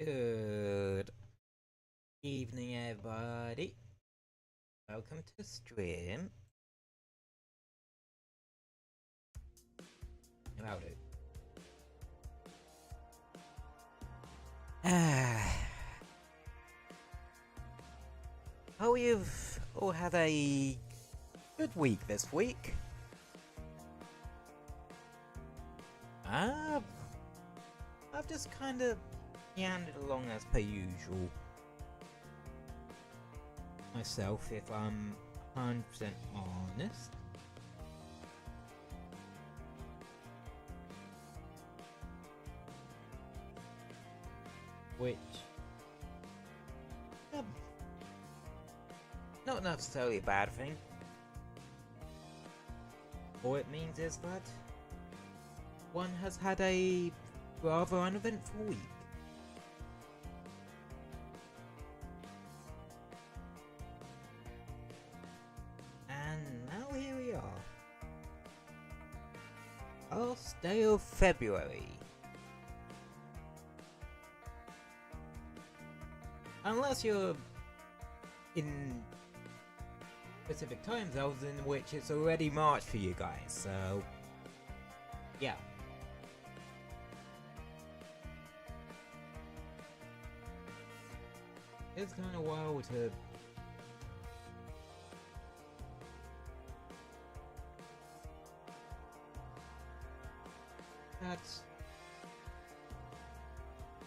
Good evening, everybody. Welcome to the stream. About it. Hope you've all had a good week this week. I've just kind of meandered along as per usual. Myself, if I'm 100% honest. Which, not necessarily a bad thing. All it means is that one has had a rather uneventful week. And now here we are. Last day of February. Unless you're in specific time zones in which it's already March for you guys, so yeah. It's kind of wild to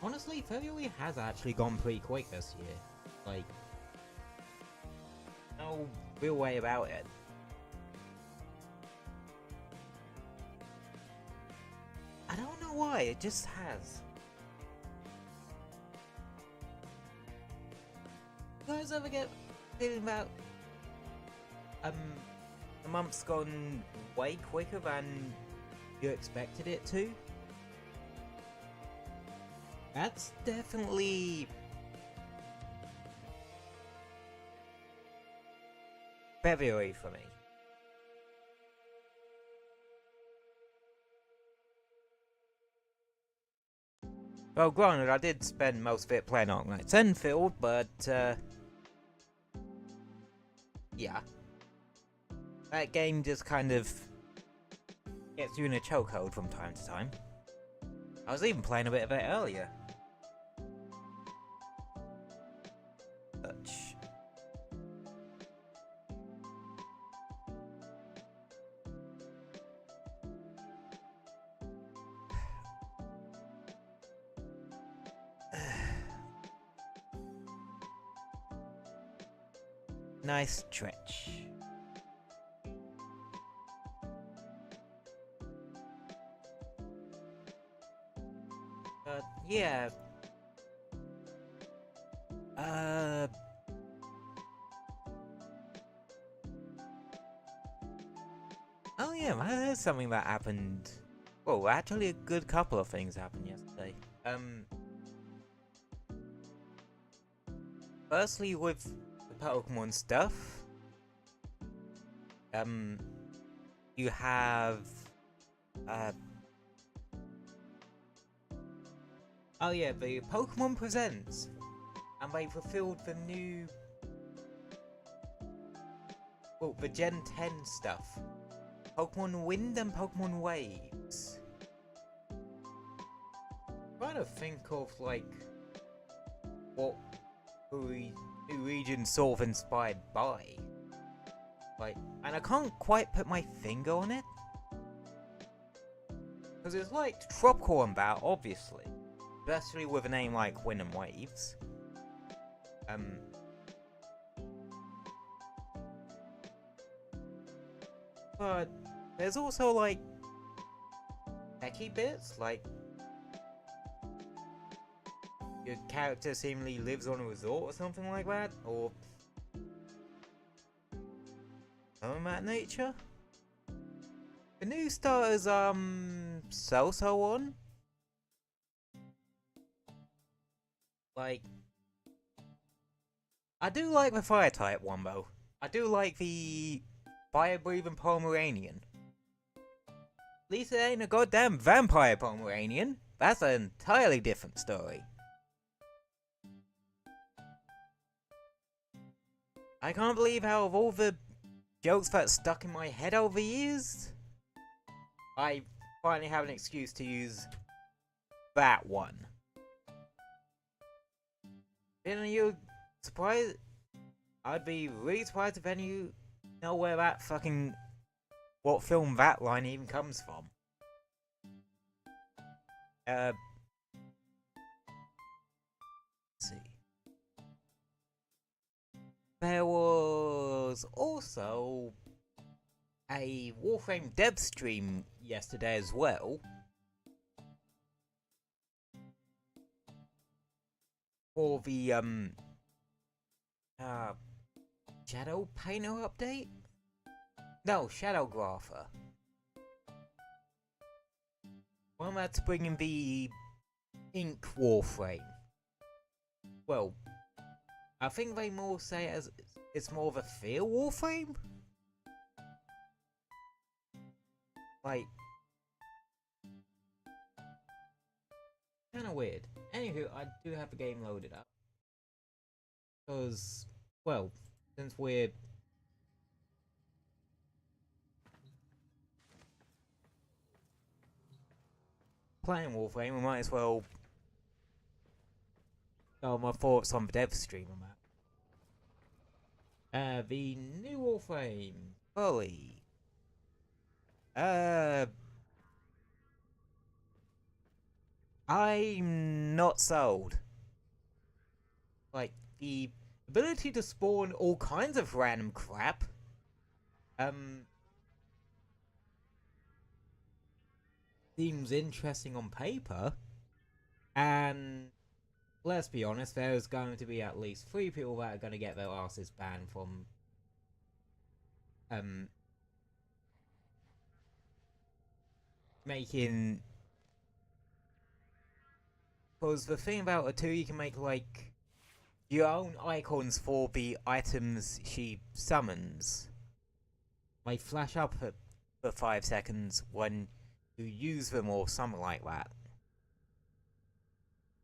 honestly, February has actually gone pretty quick this year. Like, no real way about it. I don't know why, it just has. You guys ever get feeling about the month's gone way quicker than you expected it to? That's definitely February for me. Well, granted, I did spend most of it playing Arknight's Enfield, but yeah. That game just kind of gets you in a chokehold from time to time. I was even playing a bit of it earlier. Such. Nice stretch. Yeah. Oh yeah, there's something that happened. Well, actually a good couple of things happened yesterday. Firstly with the Pokemon stuff. You have oh yeah, the Pokemon Presents, and they fulfilled the new, well, the Gen 10 stuff. Pokemon Wind and Pokemon Waves. I'm trying to think of like what the region sort of inspired by. Like, and I can't quite put my finger on it. Because it's like tropical and that, obviously. Especially with a name like Wind and Waves. But there's also like techie bits, like your character seemingly lives on a resort or something like that, or something of that nature. The new starters, so on. Like, I do like the fire type one though. I do like the fire breathing Pomeranian. At least it ain't a goddamn vampire Pomeranian. That's an entirely different story. I can't believe how of all the jokes that stuck in my head over years, I finally have an excuse to use that one. Are you surprised? I'd be really surprised if any of you know where that fucking... what film that line even comes from. Let's see. There was also a Warframe dev stream yesterday as well. For the Shadow Painter update? No, Shadow Grapher. Well, that's bringing the Ink Warframe. Well, I think they more say it as it's more of a fear Warframe? Like, kinda weird. Anywho, I do have the game loaded up. Because, well, since we're playing Warframe, we might as well tell my thoughts on the dev stream on that. The new Warframe, fully. I'm not sold. Like, the ability to spawn all kinds of random crap, seems interesting on paper, and let's be honest, there's going to be at least 3 people that are going to get their asses banned from making... Because the thing about it too, you can make like your own icons for the items she summons. They flash up for 5 seconds when you use them or something like that.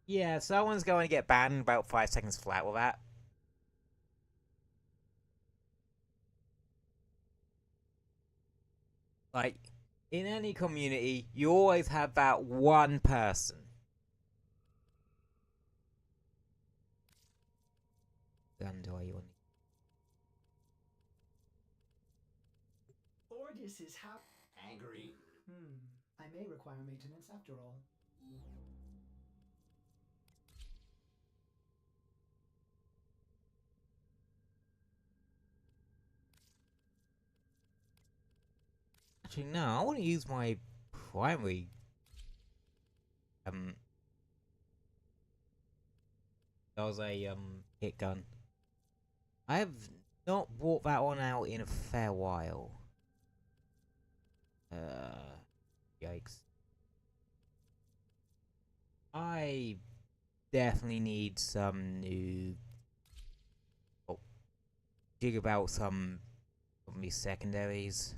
Yeah, someone's going to get banned about 5 seconds flat with that. Like, in any community, you always have that one person. Ordis is angry. I may require maintenance after all. Actually, no, I want to use my primary that was a hit gun. I have not brought that one out in a fair while. Yikes. I definitely need some new... Oh, dig about some of these secondaries.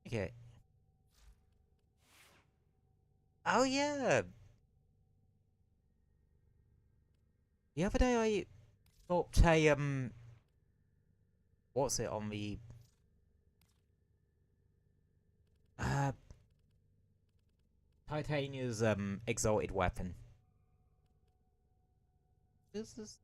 Okay. Oh yeah! The other day I stopped a, what's it on the... Titania's, exalted weapon. This is...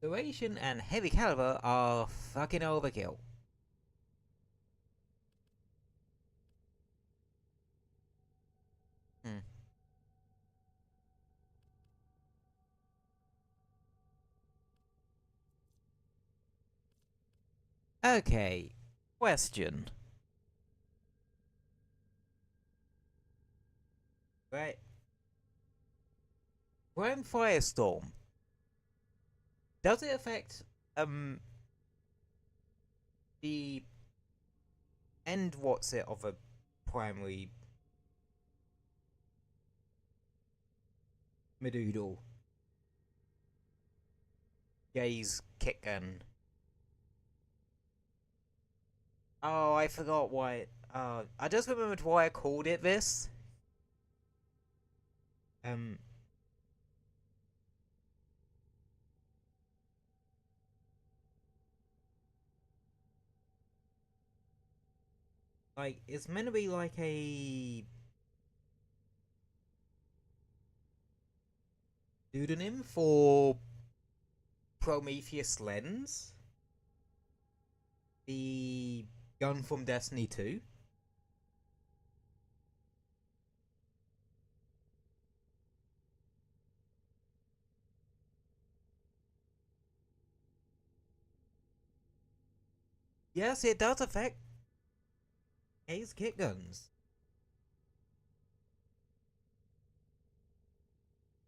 Duration and heavy caliber are fucking overkill. Okay, question. Right. When Firestorm, does it affect, the end what's it of a primary Medoodle? Gaze kick gun. Oh, I forgot why. I just remembered why I called it this. Um. Like, it's meant to be like a pseudonym for Prometheus Lens, the gun from Destiny 2. Yes, it does affect Ace kit guns.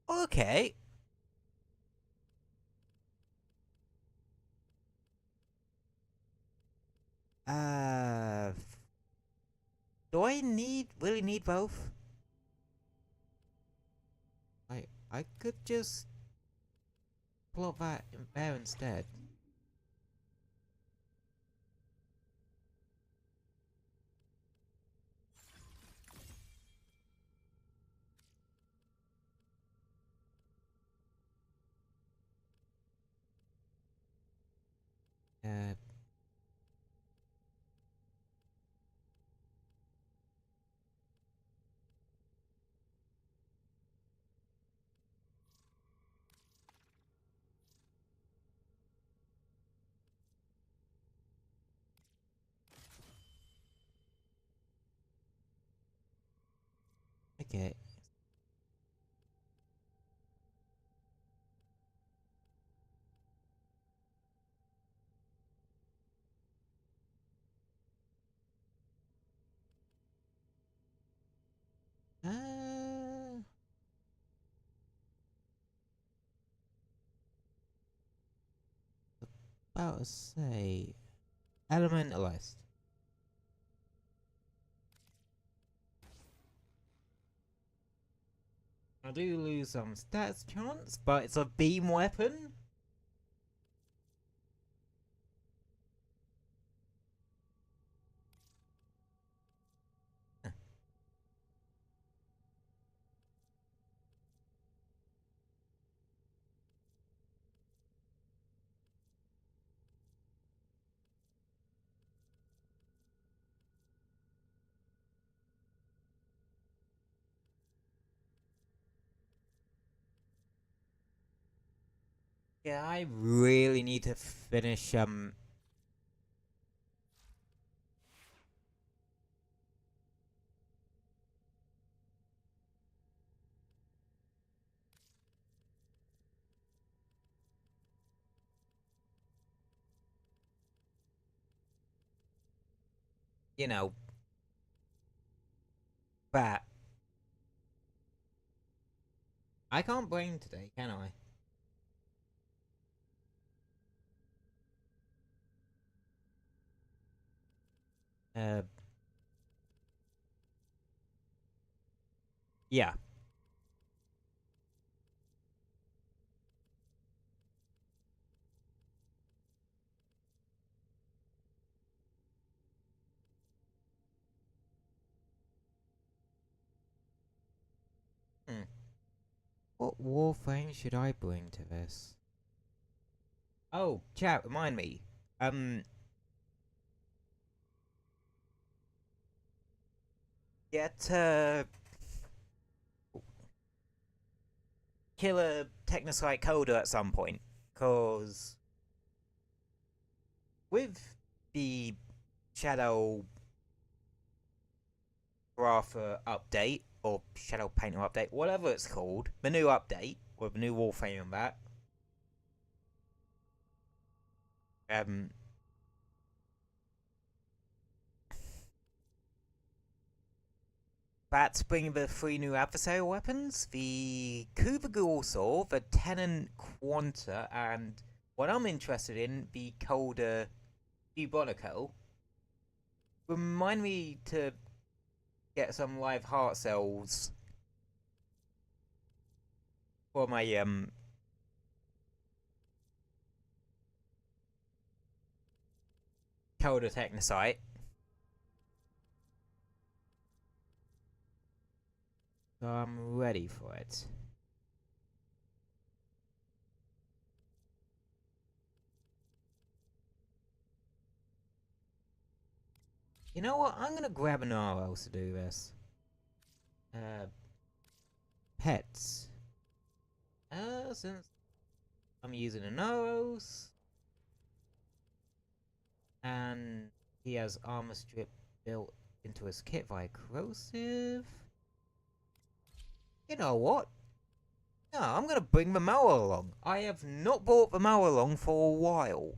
Okay. Uh, do I really need both? I could just plot that there instead. Uh, okay. Uh, about to say elementalist. I do lose some stats chance, but it's a beam weapon. Yeah, I really need to finish you know, that. I can't blame today, can I? Uh, yeah. Hmm. What Warframe should I bring to this? Oh, chat, remind me. Um, get kill a Technosite coder at some point, cause with the Shadow Grapher update or Shadow Painter update, whatever it's called, the new update with the new Warframe and that. Um, That's bringing the three new adversarial weapons, the Kubagul Saw, the Tenant Quanta, and what I'm interested in, the Colder Bubonico. Remind me to get some live heart cells for my Colder Technosite. So I'm ready for it. You know what? I'm gonna grab an RL to do this. Pets. Since I'm using an Oros, and he has armor strip built into his kit via corrosive. You know what? No, I'm gonna bring the mower along. I have not brought the mower along for a while.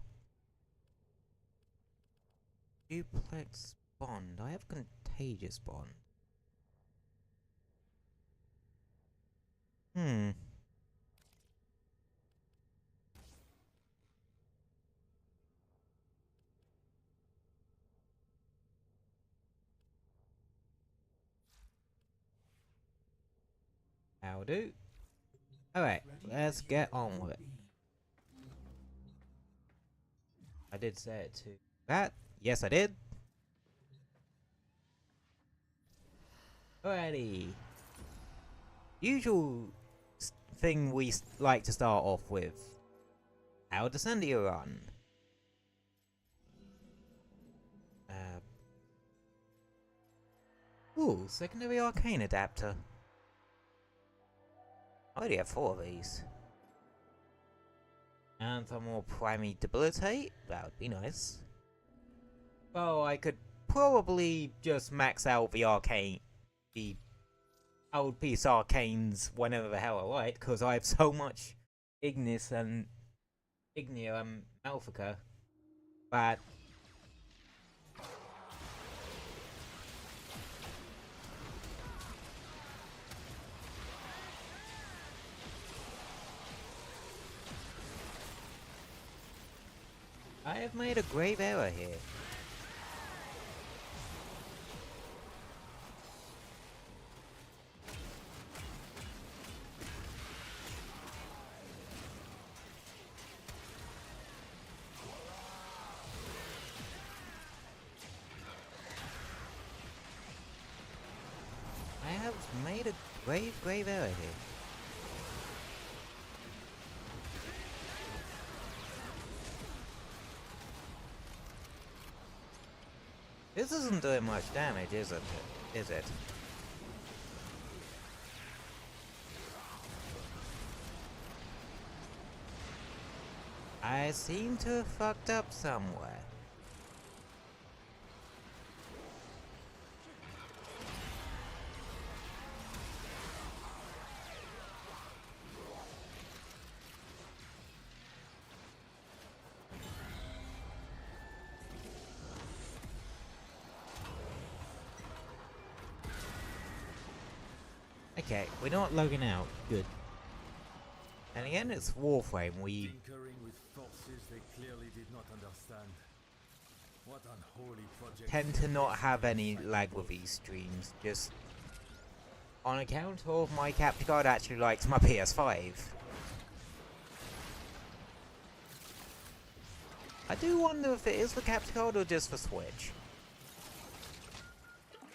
Duplex bond. I have contagious bond. How do? Alright, let's get on with it. I did say it to that. Yes, I did. Alrighty. Usual thing we like to start off with. How to send you run. Ooh, secondary arcane adapter. I already have 4 of these. And some more primary debilitate. That would be nice. Well, I could probably just max out the arcane, the old piece arcanes whenever the hell I like, because I have so much Ignis and Ignia and Malfica that I have made a grave error here. I have made a grave error here. This isn't doing much damage, isn't it? Is it? I seem to have fucked up somewhere. Okay, we're not logging out. Good. And again, it's Warframe. We tinkering with forces they clearly did not understand. What unholy project. tend to not have any lag with these streams, just on account of my capture card actually likes my PS5. I do wonder if it is for capture card or just for Switch.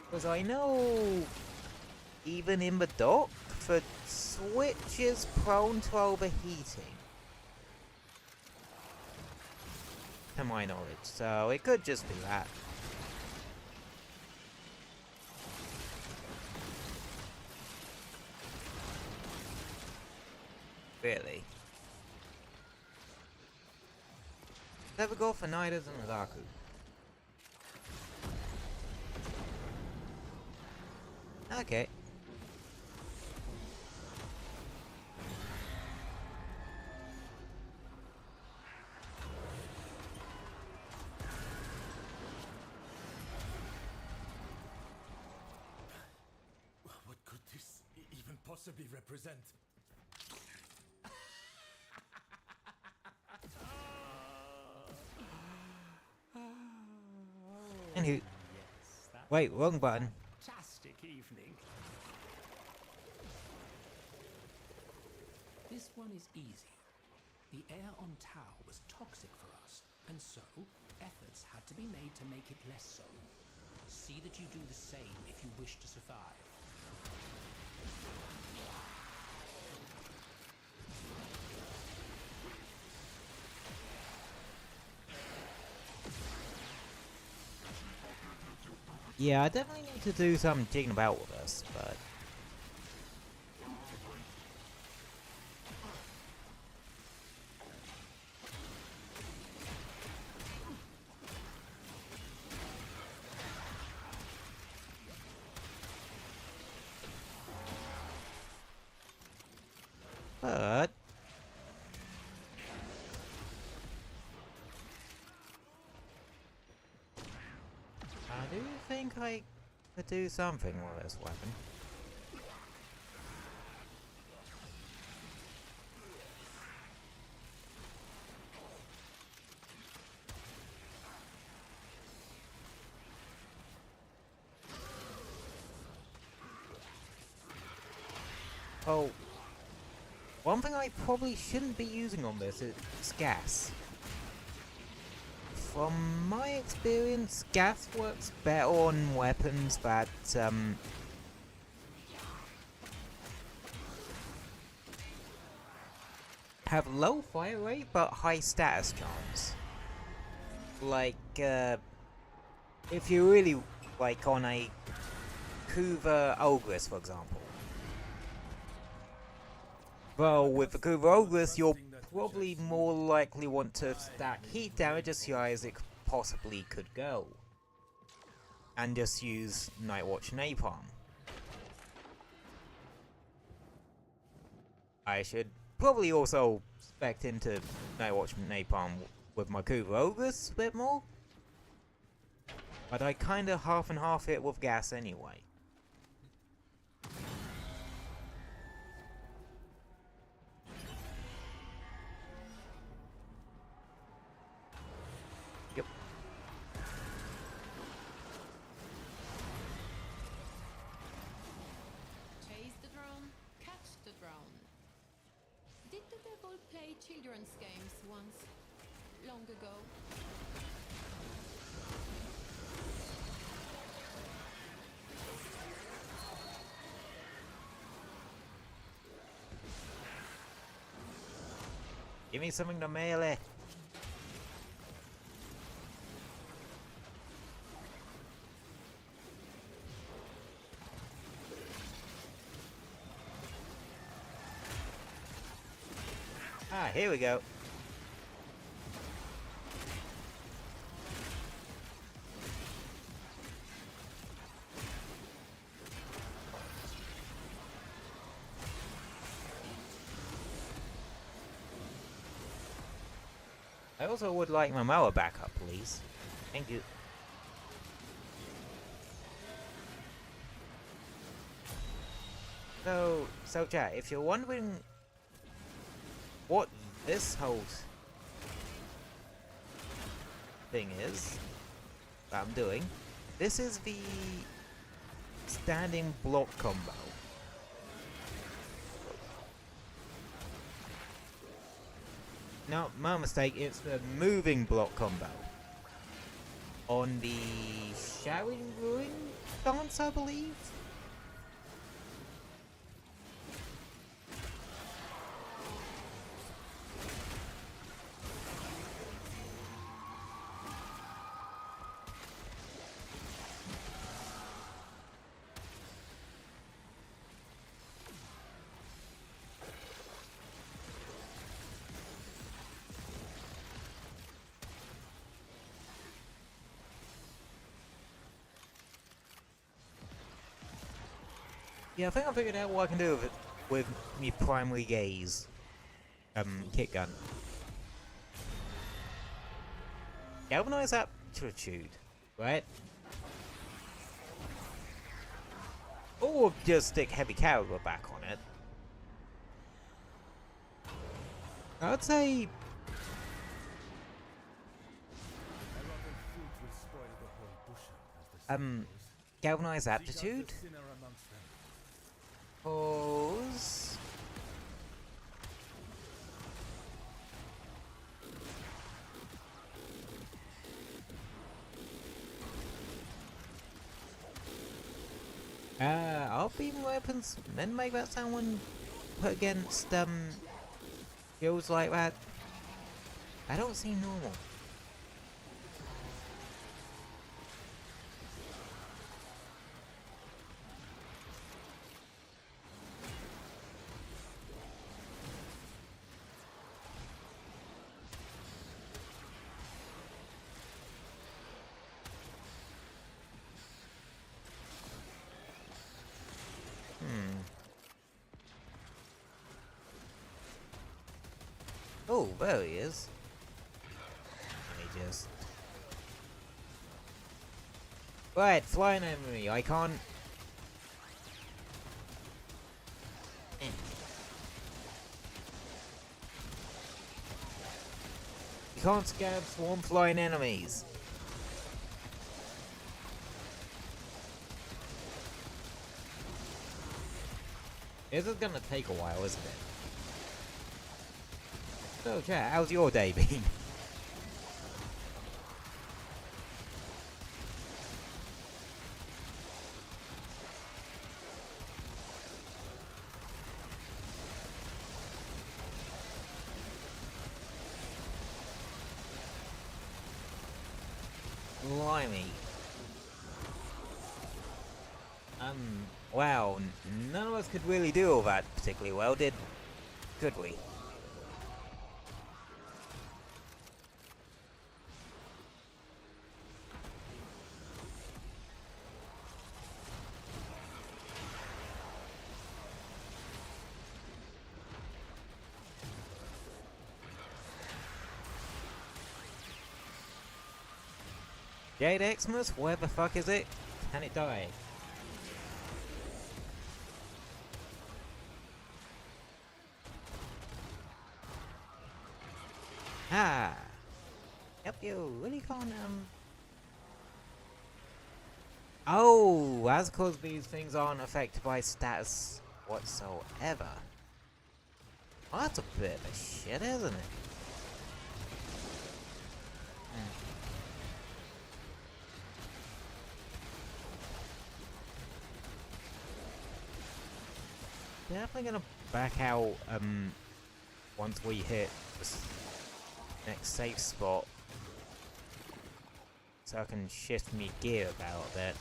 Because I know even in the dock, the Switch is prone to overheating. To my knowledge, so it could just be that. Really? Never go for Niders and Adaku. Okay. What could this even possibly represent? Anywho. Yes, that Wait, wrong button. fantastic evening. This one is easy. The air on Tau was toxic for us, and so efforts had to be made to make it less so. See that you do the same if you wish to survive. Yeah, I definitely need to do some jigging about with this, but... But... I do think I could do something with this weapon. Oh, one thing I probably shouldn't be using on this is gas. From my experience, gas works better on weapons that, have low fire rate but high status charms. Like, if you're really, like, on a Kuva Ogris, for example. Well, with the Kuva Ogris, you'll probably more likely want to stack heat damage as high as it possibly could go. And just use Nightwatch Napalm. I should probably also spec into Nightwatch Napalm with my Kuva Ogris a bit more. But I kinda half and half it with gas anyway. Yep. Chase the drone, catch the drone. Did the devil play children's games once? Long ago? Give me something to melee. Ah, here we go. I also would like my mower back up, please. Thank you. So chat, if you're wondering what this whole thing is that I'm doing, this is the standing block combo. No, my mistake, it's the moving block combo. On the Showering Ruin dance, I believe? Yeah, I think I figured out what I can do with it with me primary gaze kick gun. Galvanize aptitude, right? Or just stick heavy caliber back on it. I'd say galvanize aptitude. Pause. Up. beam weapons meant to make that sound when put against skills like that? I don't seem normal. Oh, there he is. Let me just... Right, flying enemy, I can't... Eh. You can't scab swarm flying enemies. This is gonna take a while, isn't it? So, chat, how's your day been? Blimey. Wow, none of us could really do all that particularly well, could we? Jade Xmas, where the fuck is it? Can it die? Ah! Yep, you really can't, Oh, that's because these things aren't affected by status whatsoever. Well, that's a bit of a shit, isn't it? Definitely gonna back out, once we hit this next safe spot. So I can shift me gear about a bit.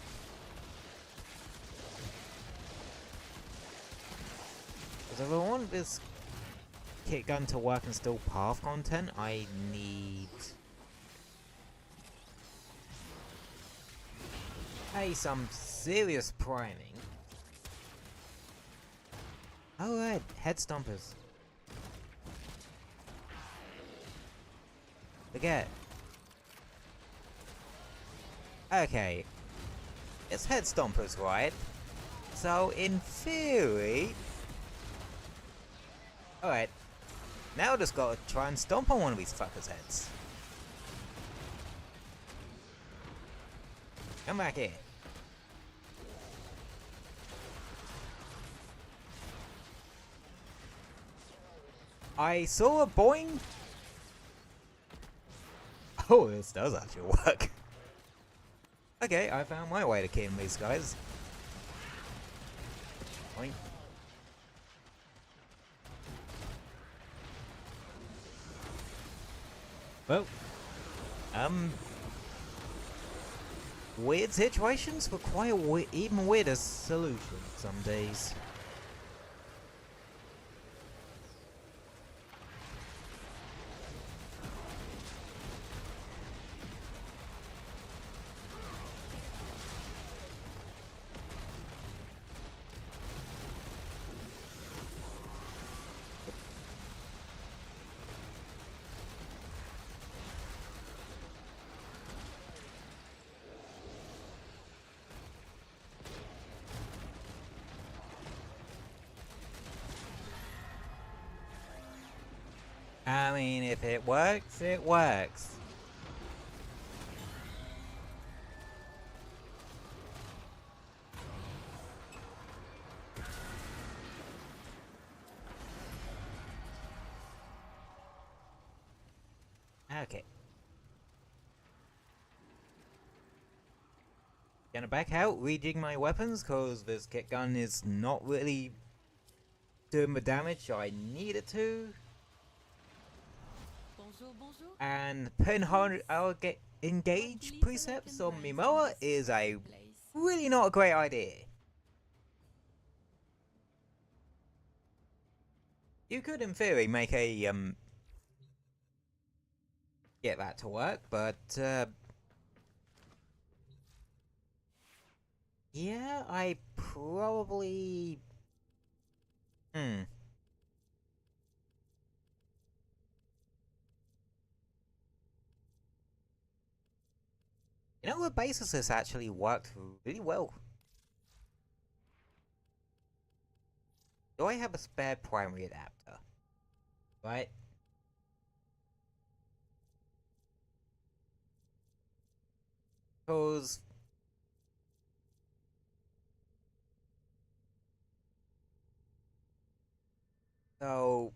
Because if I want this kit gun to work and still path content, I need... some serious priming. Oh right, head stompers. Forget. Okay. It's head stompers, right? So in theory... Alright. Now I just gotta try and stomp on one of these fuckers' heads. Come back here. I saw a boing. Oh, this does actually work. Okay, I found my way to killing these guys. Boing. Well, weird situations require even weirder solutions some days. I mean, if it works, it works. Okay. Gonna back out, rejig my weapons, cause this kick gun is not really doing the damage I need it to. Bonjour, bonjour. And putting hard I'll get engage precepts on Mimoa is a really not a great idea. You could in theory make a get that to work, but yeah, I probably You know what, basis this actually worked really well. Do I have a spare primary adapter? Right? Cause so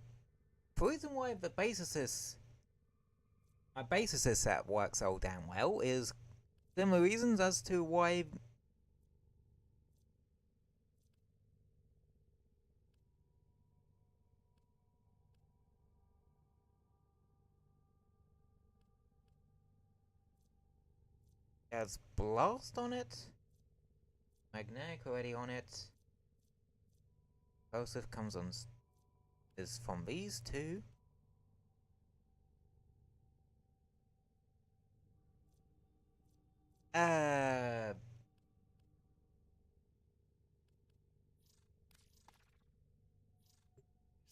the reason why the basis my basis set works so damn well is similar reasons as to why it has blast on it, magnetic already on it, explosive comes on is from these two.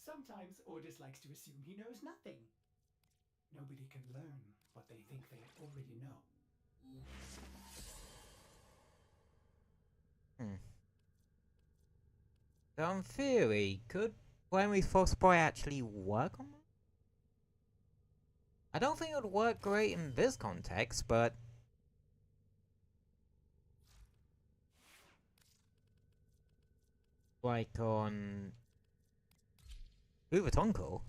Sometimes Ordis likes to assume he knows nothing. Nobody can learn what they think they already know. So in theory, could primary frostbite actually work on that? I don't think it would work great in this context, but like on Uvatonko.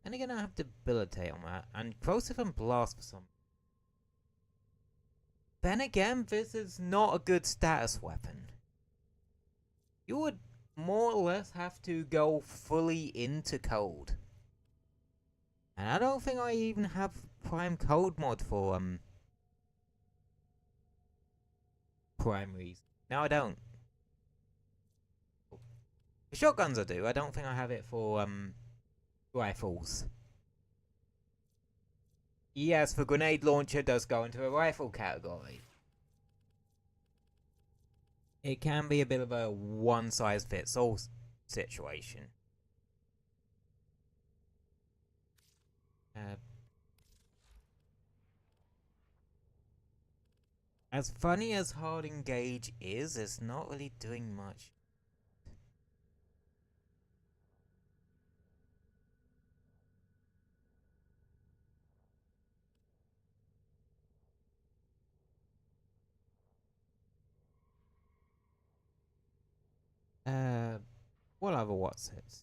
And again, I have debilitate on that, and corrosive and blast for some. Then again, this is not a good status weapon. You would more or less have to go fully into cold. And I don't think I even have prime cold mod for primaries. No, I don't. For shotguns I do. I don't think I have it for rifles. Yes, the grenade launcher does go into a rifle category. It can be a bit of a one-size-fits-all situation. As funny as hard engage is, it's not really doing much. What other what's it?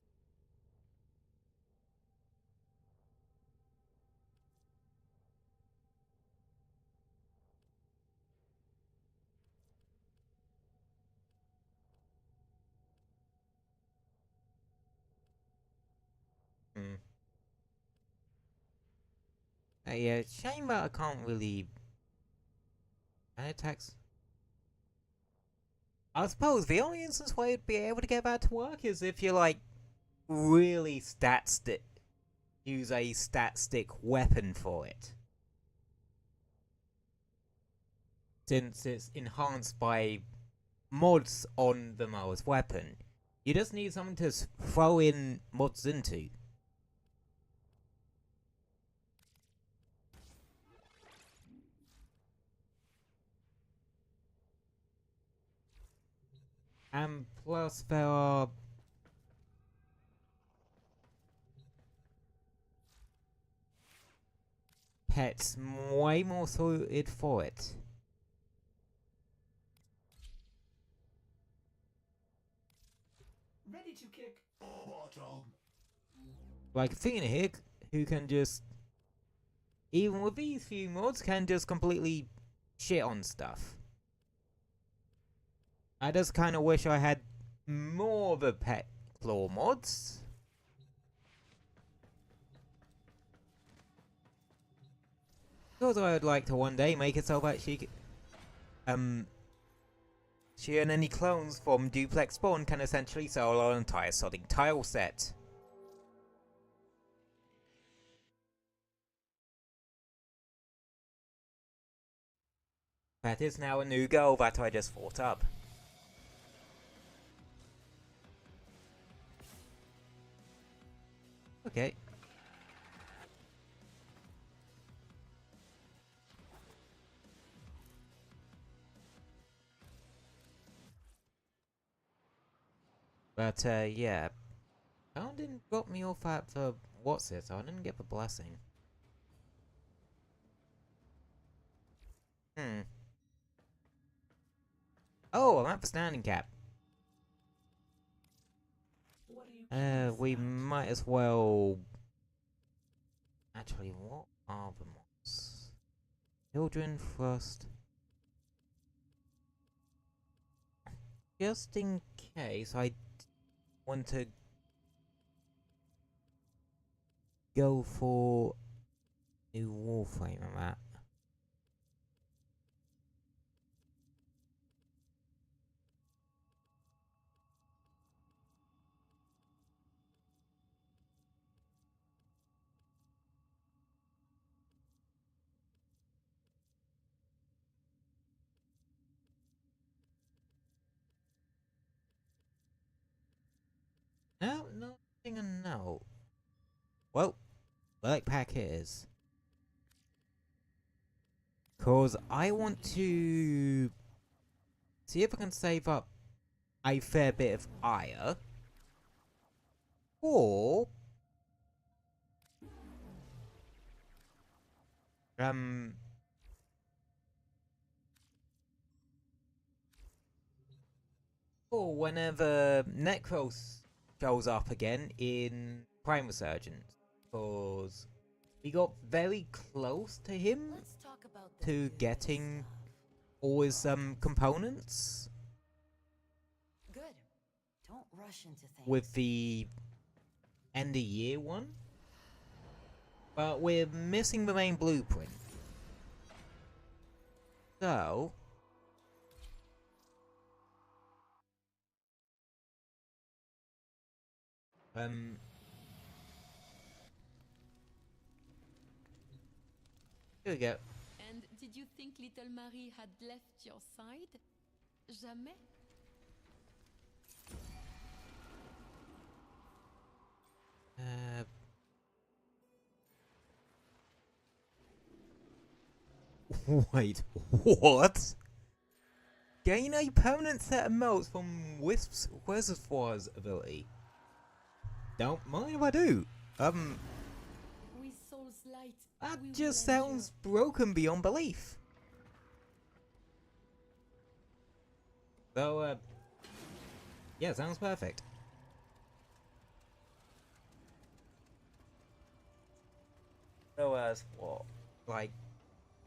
Yeah, shame that I can't really attacks. I suppose the only instance where you'd be able to get that to work is if you're like really use a stat stick weapon for it. Since it's enhanced by mods on the Mars weapon. You just need something to throw in mods into. And plus there are pets way more suited for it. Ready to kick bottom. Like Athena here, who can just, even with these few mods, can just completely shit on stuff. I just kind of wish I had more of a pet claw mods. Because I would like to one day make it so that she and any clones from Duplex Spawn can essentially sell our entire sodding tile set. That is now a new goal that I just thought up. Okay. But, yeah. Pound didn't got me off at the what's it, so I didn't get the blessing. Oh, I'm at the standing cap. We might as well... Actually, what are the mods? Children first. Just in case I want to go for new Warframe on that. No, nothing a no. Well, like pack it is. Cause I want to see if I can save up a fair bit of ire. Or or whenever Necros shows up again in Prime Resurgence. Cause we got very close to him to getting all his components. Good. Don't rush into things. With the end of year one. But we're missing the main blueprint. So here we go. And did you think little Marie had left your side? Jamais? Wait, what? Gain a permanent set of melts from Wisp's Reservoir's ability. Don't mind if I do. With soul's light, That we just will sounds broken beyond belief. So, yeah, sounds perfect. So, what? Like,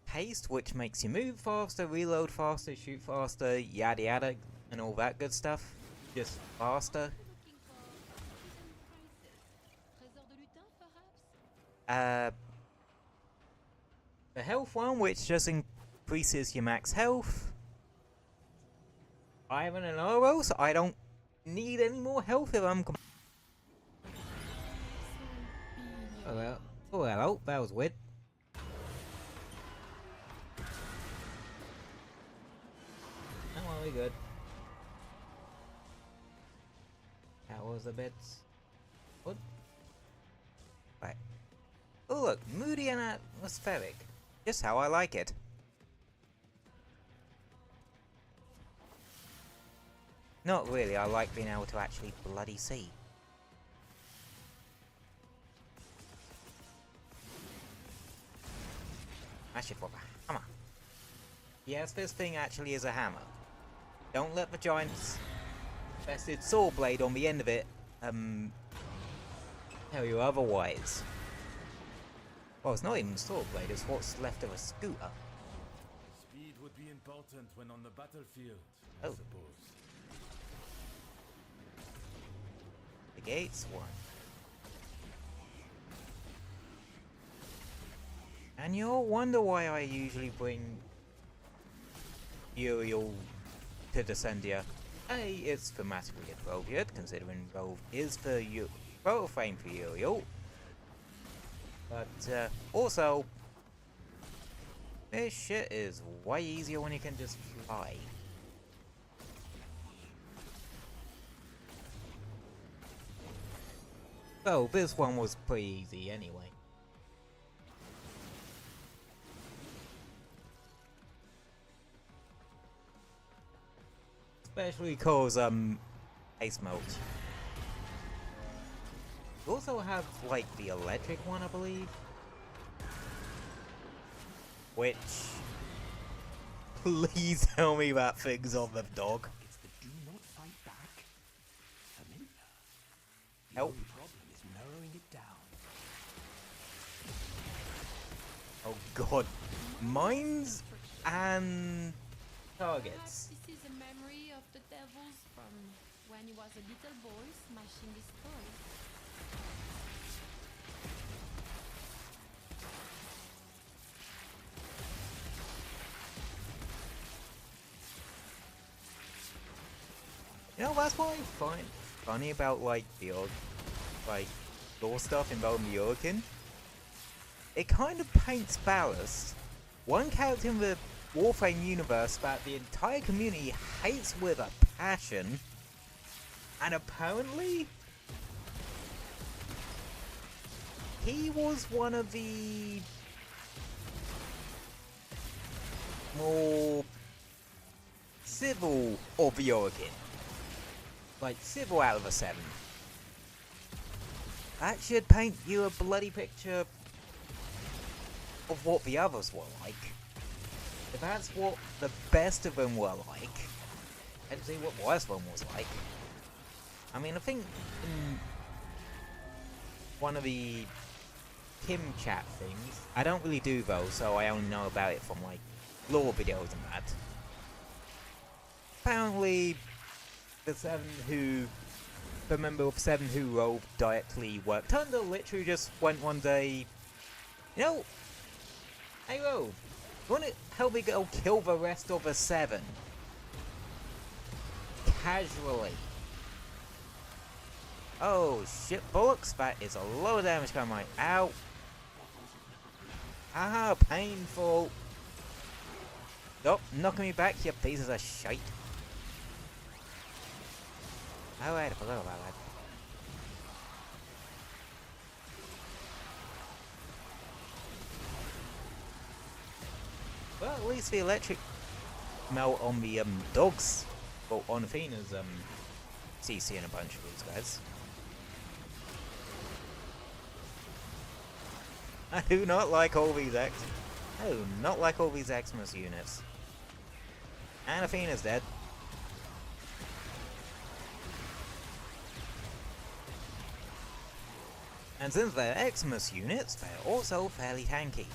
haste, which makes you move faster, reload faster, shoot faster, yada yada, and all that good stuff. Just faster. looking for hidden prices. Trésor de lutin, perhaps? The health one, which just increases your max health. Iron and arrow, so I don't need any more health if I'm. Oh, well. Oh, hello. That was weird. Oh, well, we good. That was a bit. What? Right. Oh, look. Moody and atmospheric. Just how I like it. Not really. I like being able to actually bloody see. Smash it with a hammer. Yes, this thing actually is a hammer. Don't let the giant's vested saw blade on the end of it tell you otherwise. Well, it's not even saw blade, it's what's left of a scooter. Speed important when on the battlefield, I Oh. suppose. The gate's one. And you'll wonder why I usually bring Uriel to Descendia. A, it's thematically appropriate, considering both is for Warframe for Uriel. But also, this shit is way easier when you can just fly. Oh, this one was pretty easy anyway. Especially cause ice melt. You also have like the electric one, I believe. Which please tell me that thing's on the dog. It's the do not fight back. Familiar. The Help. only problem is narrowing it down. Oh god. Mines and targets. This is a memory of the devils from when he was a little boy smashing his toys. You know, that's what I find funny about like the old like lore stuff involving the Uriken. It kind of paints ballast. One character in the Warframe universe that the entire community hates with a passion, and apparently he was one of the more civil of the Uriken. Like, civil out of the 7. That should paint you a bloody picture of what the others were like. If that's what the best of them were like, and see what the worst one was like. I mean, I think in one of the Kim chat things, I don't really do those, so I only know about it from like lore videos and that. Apparently, the member of 7 who Rogue directly worked under literally just went one day, you know, hey Rogue, you wanna help me go kill the rest of the 7? Casually. Oh shit, bullocks, that is a lot of damage coming my ow. Ah, painful. Stop knocking me back, you pieces of shite. Alright, I forgot about that. Well, at least the electric melt on the dogs, well, on Athena's CC and a bunch of these guys. I do not like all these I do not like all these Xmas units. And Athena's dead. And since they're Xmas units, they're also fairly tanky.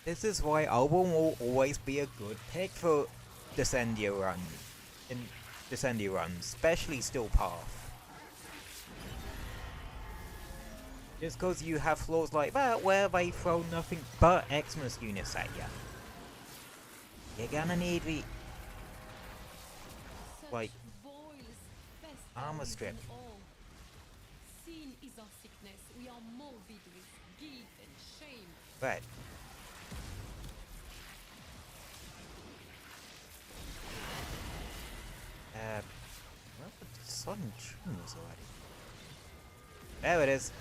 This is why Albon will always be a good pick for Descendia run. In Descendia runs, especially Still Path. Just cause you have flaws like that where they throw nothing but Xmas units at you. You're gonna need the like armor strip. Sin is our sickness. We are morbid with guilt and shame. Right. Well, the sudden tunes already. There it is.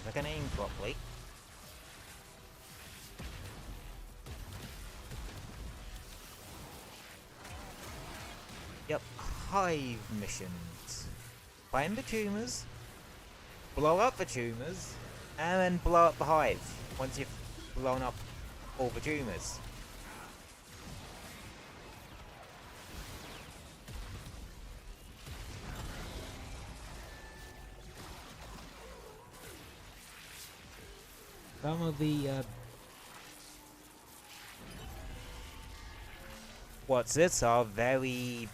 If I can aim properly. Yep, hive missions. Find the tumors, blow up the tumors, and then blow up the hive once you've blown up all the tumors. some of the are very.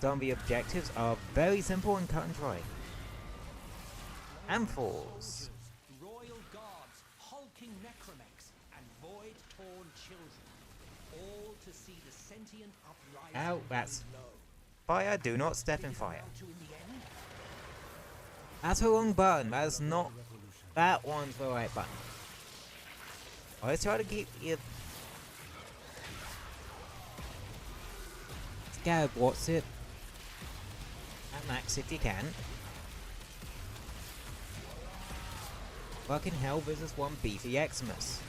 Some of the objectives are very simple and cut and dry. Amphors. Royal guards, hulking necromechs, and void-torn children, all to see the sentient uprising. Ow, that's laid low. fire. Do not step in fire. Down to in the end? That's the wrong button. That's not. That one's the right button. Always try to keep your. Scarab, what's it? At max if you can. Fucking hell, there's this one beefy Xmas.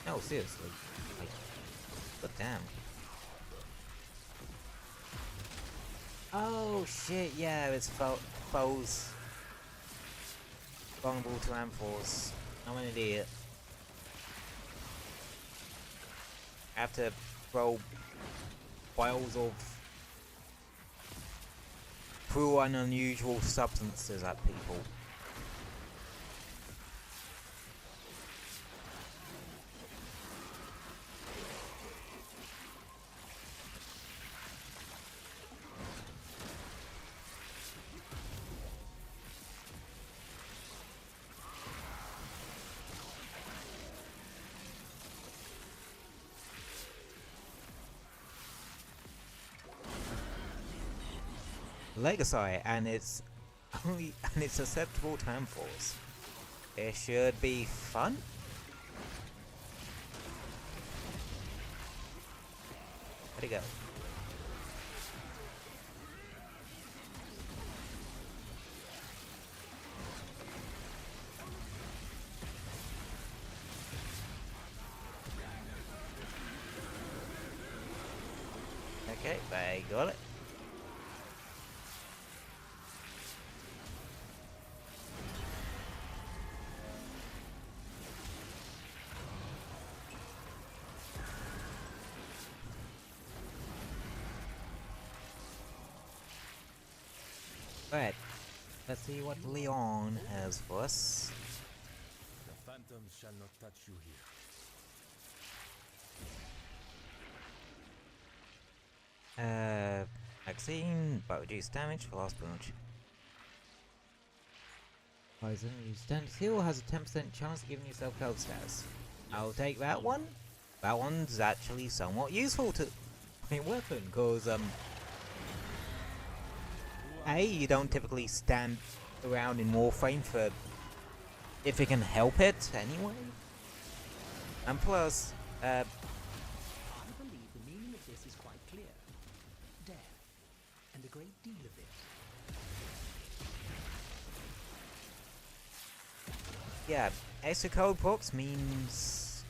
No, seriously. Like, but damn. Oh shit, yeah, it's foes. Vulnerable to amphors. I'm an idiot. I have to throw vials of cruel and unusual substances at people. Legacy, and it's susceptible to amphors. It should be fun. Where'd it go? Okay, they got it. Alright, let's see what Leon has for us. The phantoms shall not touch you here. Vaccine, but reduced damage for last bunch. Poison, use standard heal has a 10% chance of giving yourself health status. I'll take that one. That one's actually somewhat useful to a weapon, cause A, you don't typically stand around in Warframe for if it can help it anyway. And plus, I believe the meaning of this is quite clear. Death, and a great deal of it. yeah, extra code box means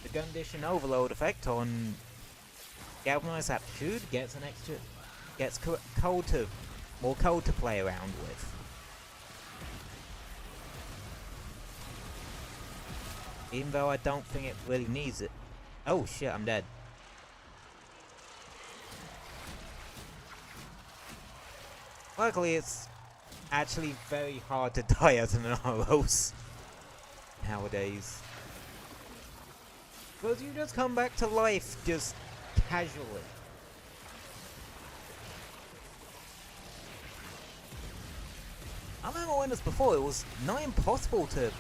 the condition overload effect on galvanized aptitude gets an extra, more code to play around with. Even though I don't think it really needs it. Oh shit, I'm dead. Luckily, it's actually very hard to die as an Aros nowadays. Because you just come back to life just casually. I remember when this before, it was not impossible to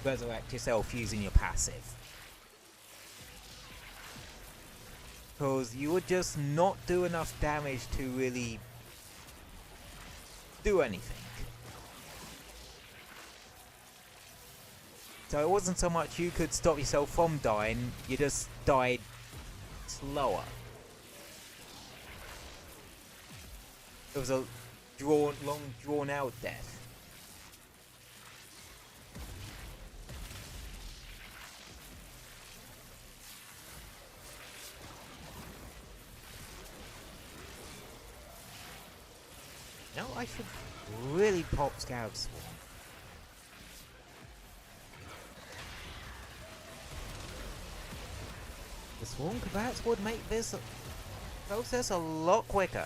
resurrect yourself using your passive. Because you would just not do enough damage to really do anything. So it wasn't so much you could stop yourself from dying, you just died slower. It was a long drawn out death. No, I should really pop Scarab Swarm. The Swarm Combats would make this process a lot quicker.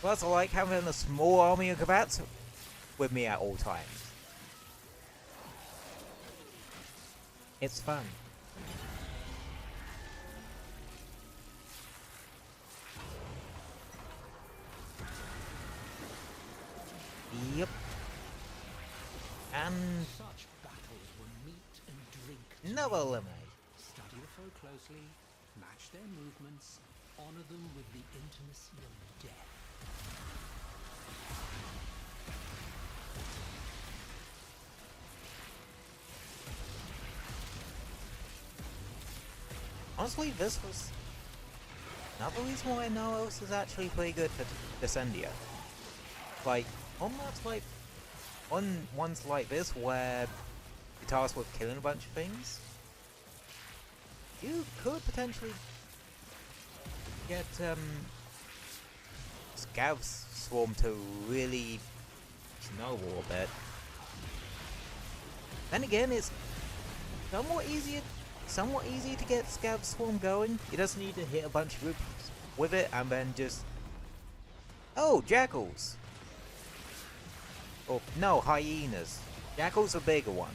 Plus, I like having a small army of Gabats with me at all times. It's fun. Yep. And Such battles were meat and drink. to no me. eliminate. Study the foe closely, match their movements, honor them with the intimacy of death. Honestly, this was another reason why Naros is actually pretty good for Descendia. Like, on maps like, on ones like this where you're tasked with killing a bunch of things, you could potentially get Scav's Swarm to really snowball a bit. Then again, it's somewhat easier to get Scav's Swarm going. You just need to hit a bunch of groups with it and then just... Oh, jackals! Or, no, hyenas. Jackal's a bigger one.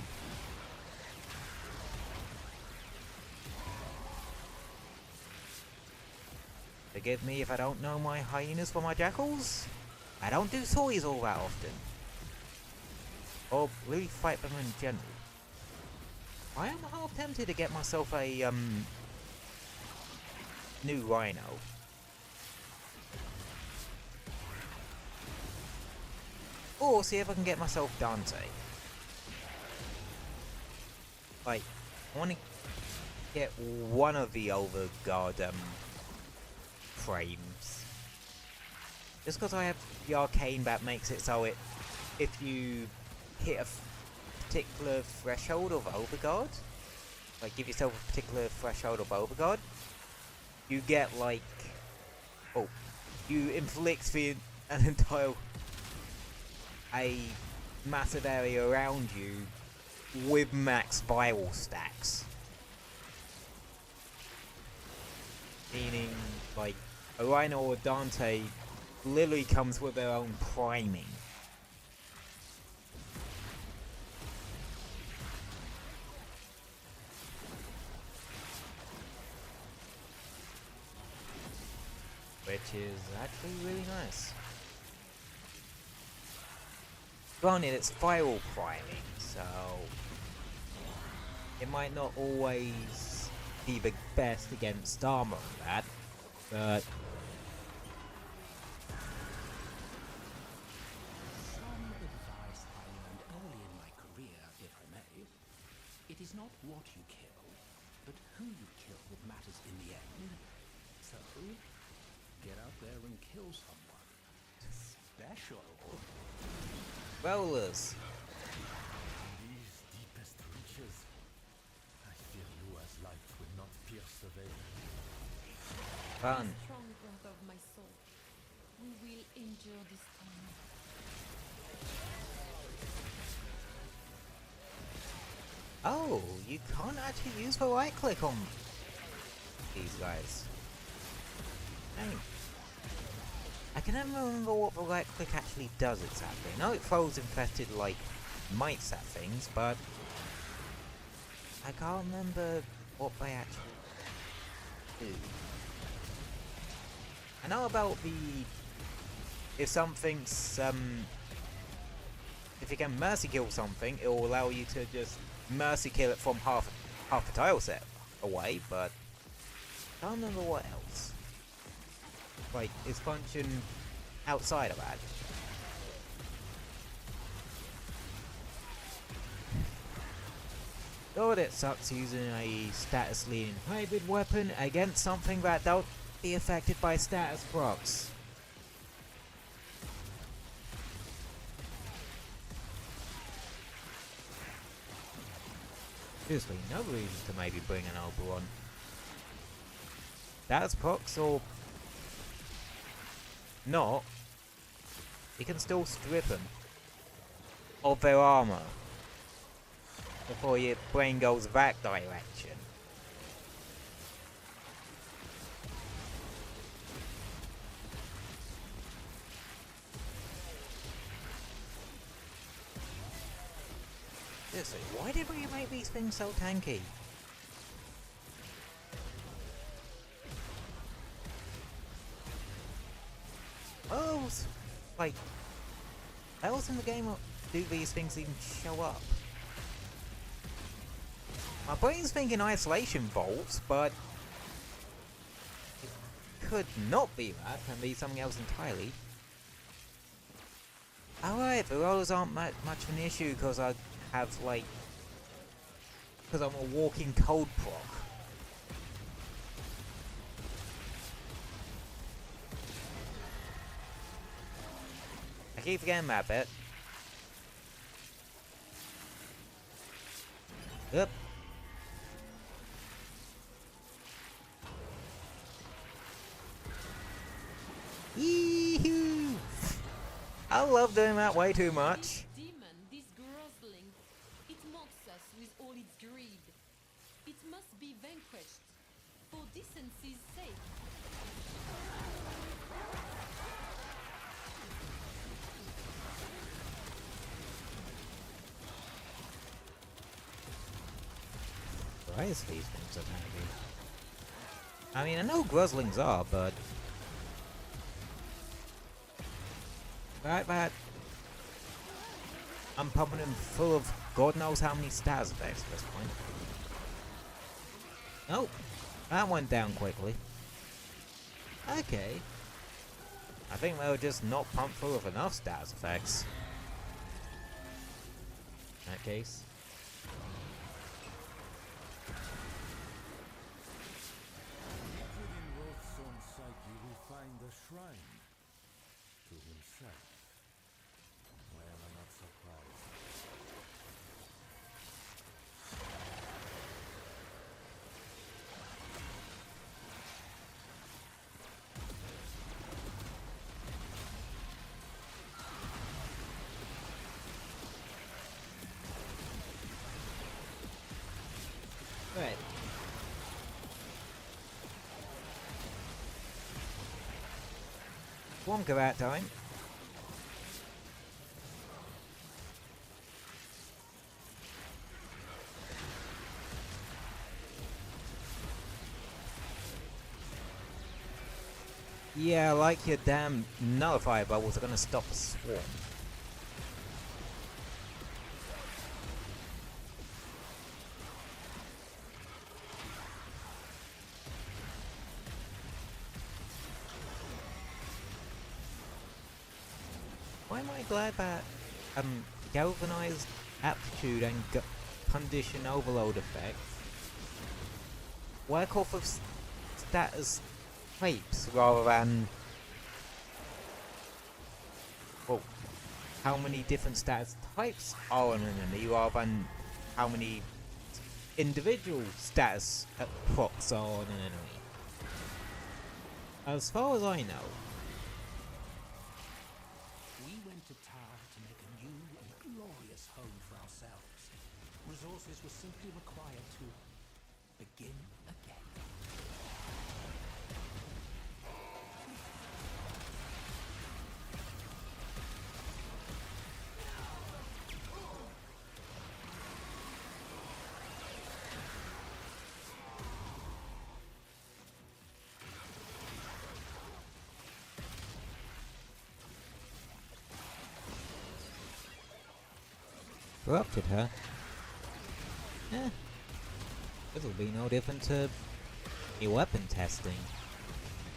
Forgive me if I don't know my hyenas from my jackals. I don't do toys all that often. Or really fight them in general. I am half tempted to get myself a new rhino. Or see if I can get myself Dante. Like, I want to get one of the Overguard frames. Just because I have the arcane that makes it so if you hit a particular threshold of Overguard, like give yourself a particular threshold of Overguard, you get like, you inflict an entire, a massive area around you with max viral stacks. Meaning, like, a Rhino or Dante literally comes with their own priming. Which is actually really nice. Granted, it's viral priming, so it might not always be the best against armor and that, but Some advice I learned early in my career, if I may. It is not what you kill, but who you kill that matters in the end. So, get out there and kill someone special. Rollers. These deepest reaches, I fear Lua's light will not pierce the veil. Fun. Strong breath of my soul. We will endure this time. Oh, you can't actually use the right click on these guys. Dang. I can never remember what the right click actually does exactly. I know it throws infested, like, mites at things, but I can't remember what they actually do. I know about the... if something's, if you can mercy kill something, it will allow you to just mercy kill it from half a tile set away, but I can't remember what else. Like, its function outside of that. God, it sucks using a status leaning hybrid weapon against something that don't be affected by status procs. Seriously, no reason to maybe bring an Oberon. Status procs or not, you can still strip them of their armor before your brain goes that direction. Seriously, why did we make these things so tanky? Oh, like, how else in the game do these things even show up? My brain's thinking isolation bolts, but it could not be that, can be something else entirely. Alright, the rollers aren't much of an issue because I have, like, because I'm a walking cold proc. I keep forgetting that bit. Yep. Yee-hoo! I love doing that way too much. This demon, this grossling, it mocks us with all its greed. It must be vanquished, for decency's sake. Why is these things so tanky? I mean, I know groslings are, but that I'm pumping him full of God knows how many status effects at this point. Nope, that went down quickly. Okay. I think they were just not pumped full of enough status effects. In that case. Within Roth's own psyche will find a shrine to himself. Well, I'm not surprised. Right. Wonka that time. Yeah, like your damn nullifier bubbles are gonna stop the swarm. Why am I glad that galvanized aptitude and condition overload effect work off of status types rather than, well, how many different status types are on an enemy rather than how many individual status procs are on an enemy. As far as I know. We went to Tar to make a new and glorious home for ourselves. Resources were simply required to begin again. Corrupted her. Eh. It'll be no different to your weapon testing.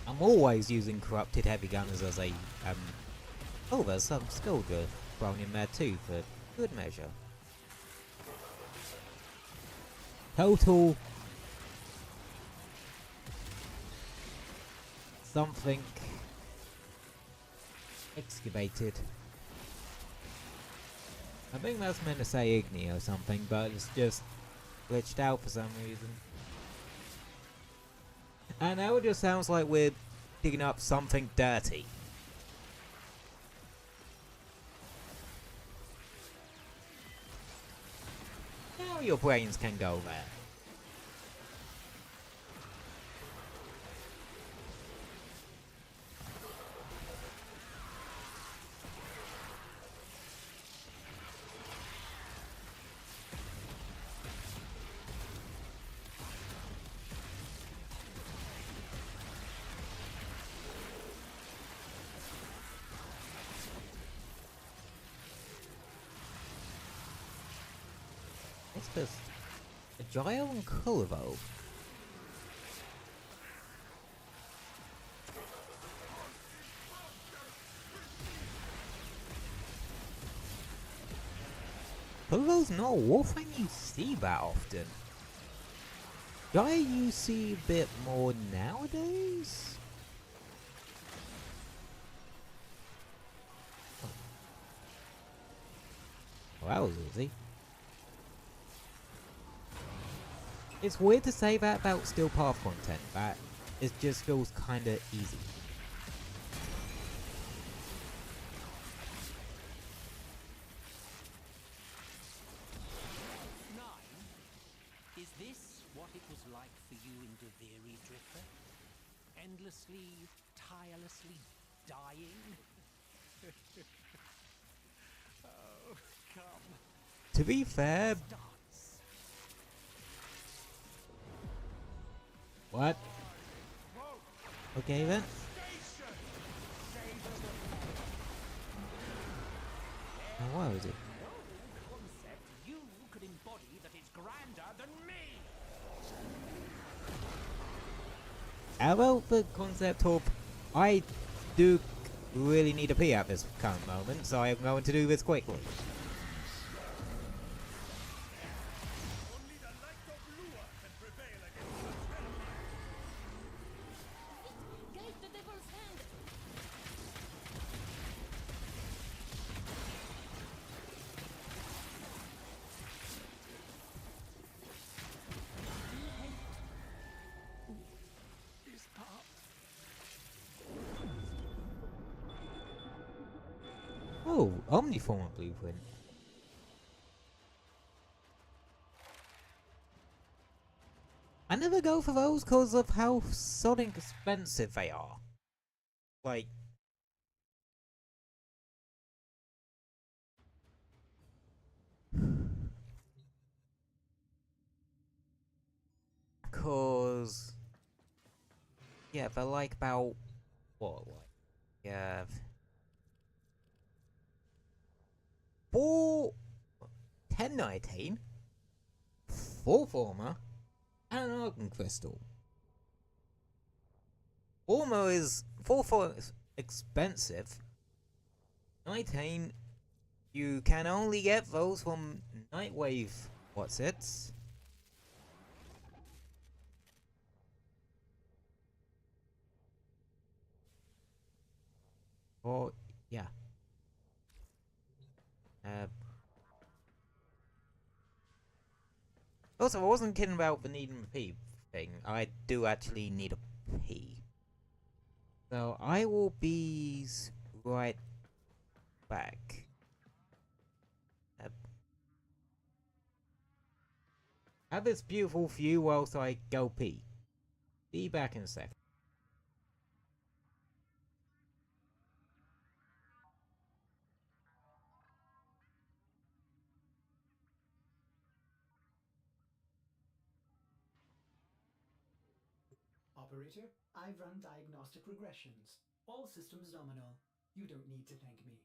I'm always using corrupted heavy gunners as a oh, there's some skill drift thrown in there too for good measure. Total something excavated. I think that's meant to say Igni or something, but it's just glitched out for some reason. And now it just sounds like we're digging up something dirty. Now your brains can go there. What's this? A Gyro and Colovo. Colovo's not a Warframe you see that often. Gyro you see a bit more nowadays? Well, that was easy. It's weird to say that about Steel Path content, but it just feels kinda easy. Nine, is this what it was like for you in Deveri, Drifter? Endlessly, tirelessly dying? Oh, come. To be fair, Dance. what? Okay then. Now why was it? No concept you could embody that is grander than me! How about the concept of I do really need a pee at this current moment, so I'm going to do this quickly. Only the light of Lua can prevail against such hellfire. Guys, the devil's hand! This part. Oh, Omniform blueprint. I never go for those because of how sodding expensive they are. Like, cause yeah, they're like about what, like yeah, 4 1019, 4 former, and an Argon crystal. Former is 4 is expensive. 19, you can only get those from Nightwave. What's it? Or yeah. Also, I wasn't kidding about the needing a pee thing. I do actually need a pee. So I will be right back. Have this beautiful view whilst I go pee. Be back in a sec. Operator, I've run diagnostic regressions. All systems nominal. You don't need to thank me.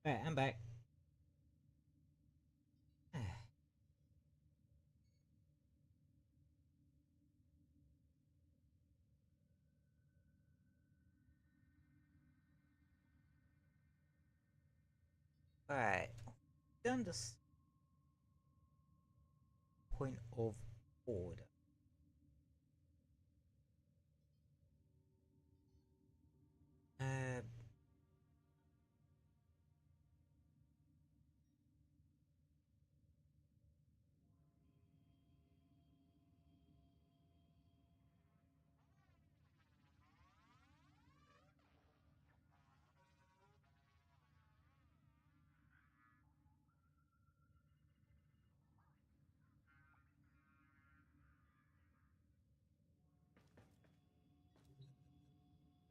Right, I'm back. Right. Done this point of order. Uh,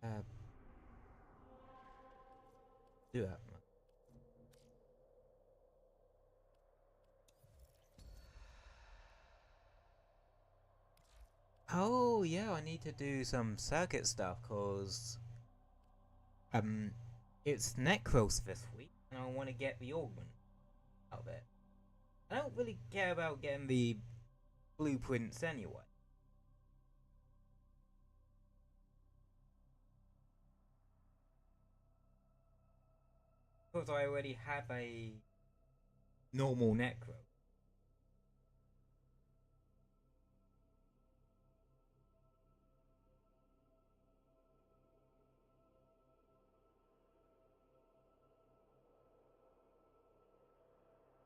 uh, do that. Oh yeah, I need to do some circuit stuff cause it's Necros this week and I want to get the augment out of it. I don't really care about getting the blueprints anyway. Because I already have a normal Necro.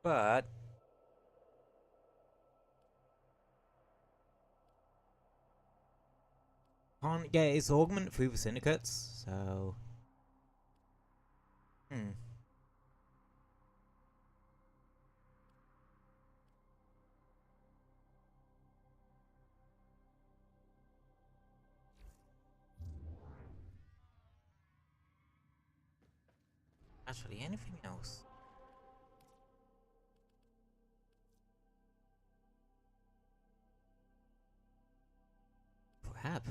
But can't get its augment through the syndicates, so actually anything else? Crap.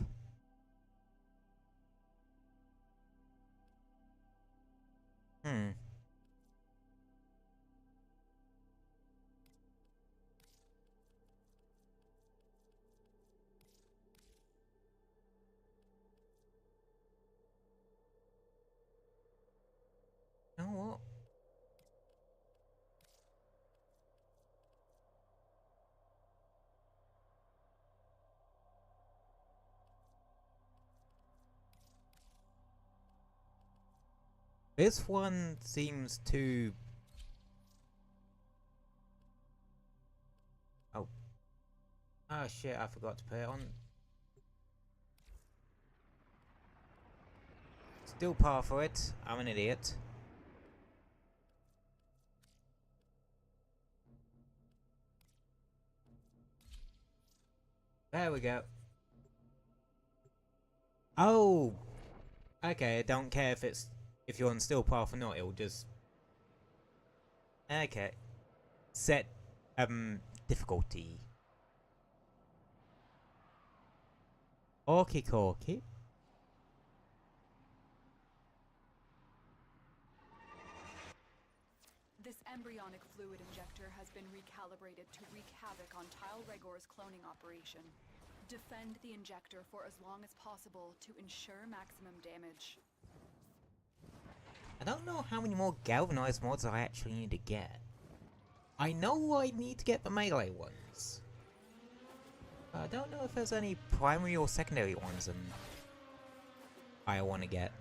You know what? This one seems to... Oh. Oh shit, I forgot to put it on. Still par for it. I'm an idiot. There we go. Oh! Okay, I don't care if you're on still path or not, it'll just... Okay. Set, difficulty. Okie. This embryonic fluid injector has been recalibrated to wreak havoc on Tile Regor's cloning operation. Defend the injector for as long as possible to ensure maximum damage. I don't know how many more galvanized mods I actually need to get. I know I need to get the melee ones. But I don't know if there's any primary or secondary ones I want to get.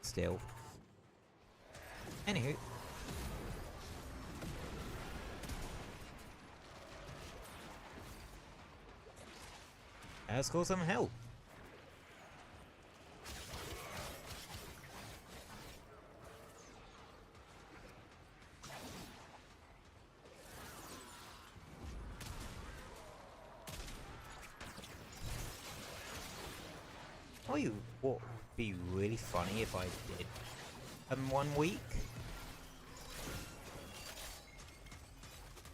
Still. Anywho. Let's call some help. What would be really funny if I did 1 week?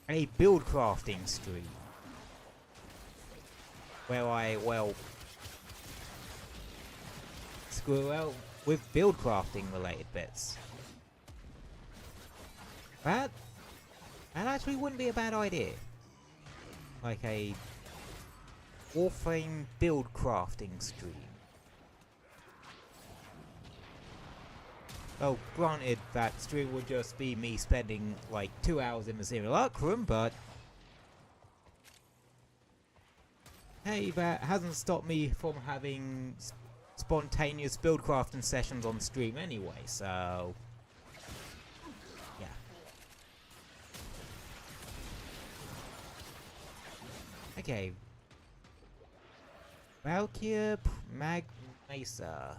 A build crafting stream. Where I, well, screw out with build crafting related bits. That actually wouldn't be a bad idea. Like a Warframe build crafting stream. Oh, granted, that stream would just be me spending like 2 hours in the simulacrum, but hey, that hasn't stopped me from having spontaneous build crafting sessions on stream anyway, so yeah. Okay. Valkyrie Mesa.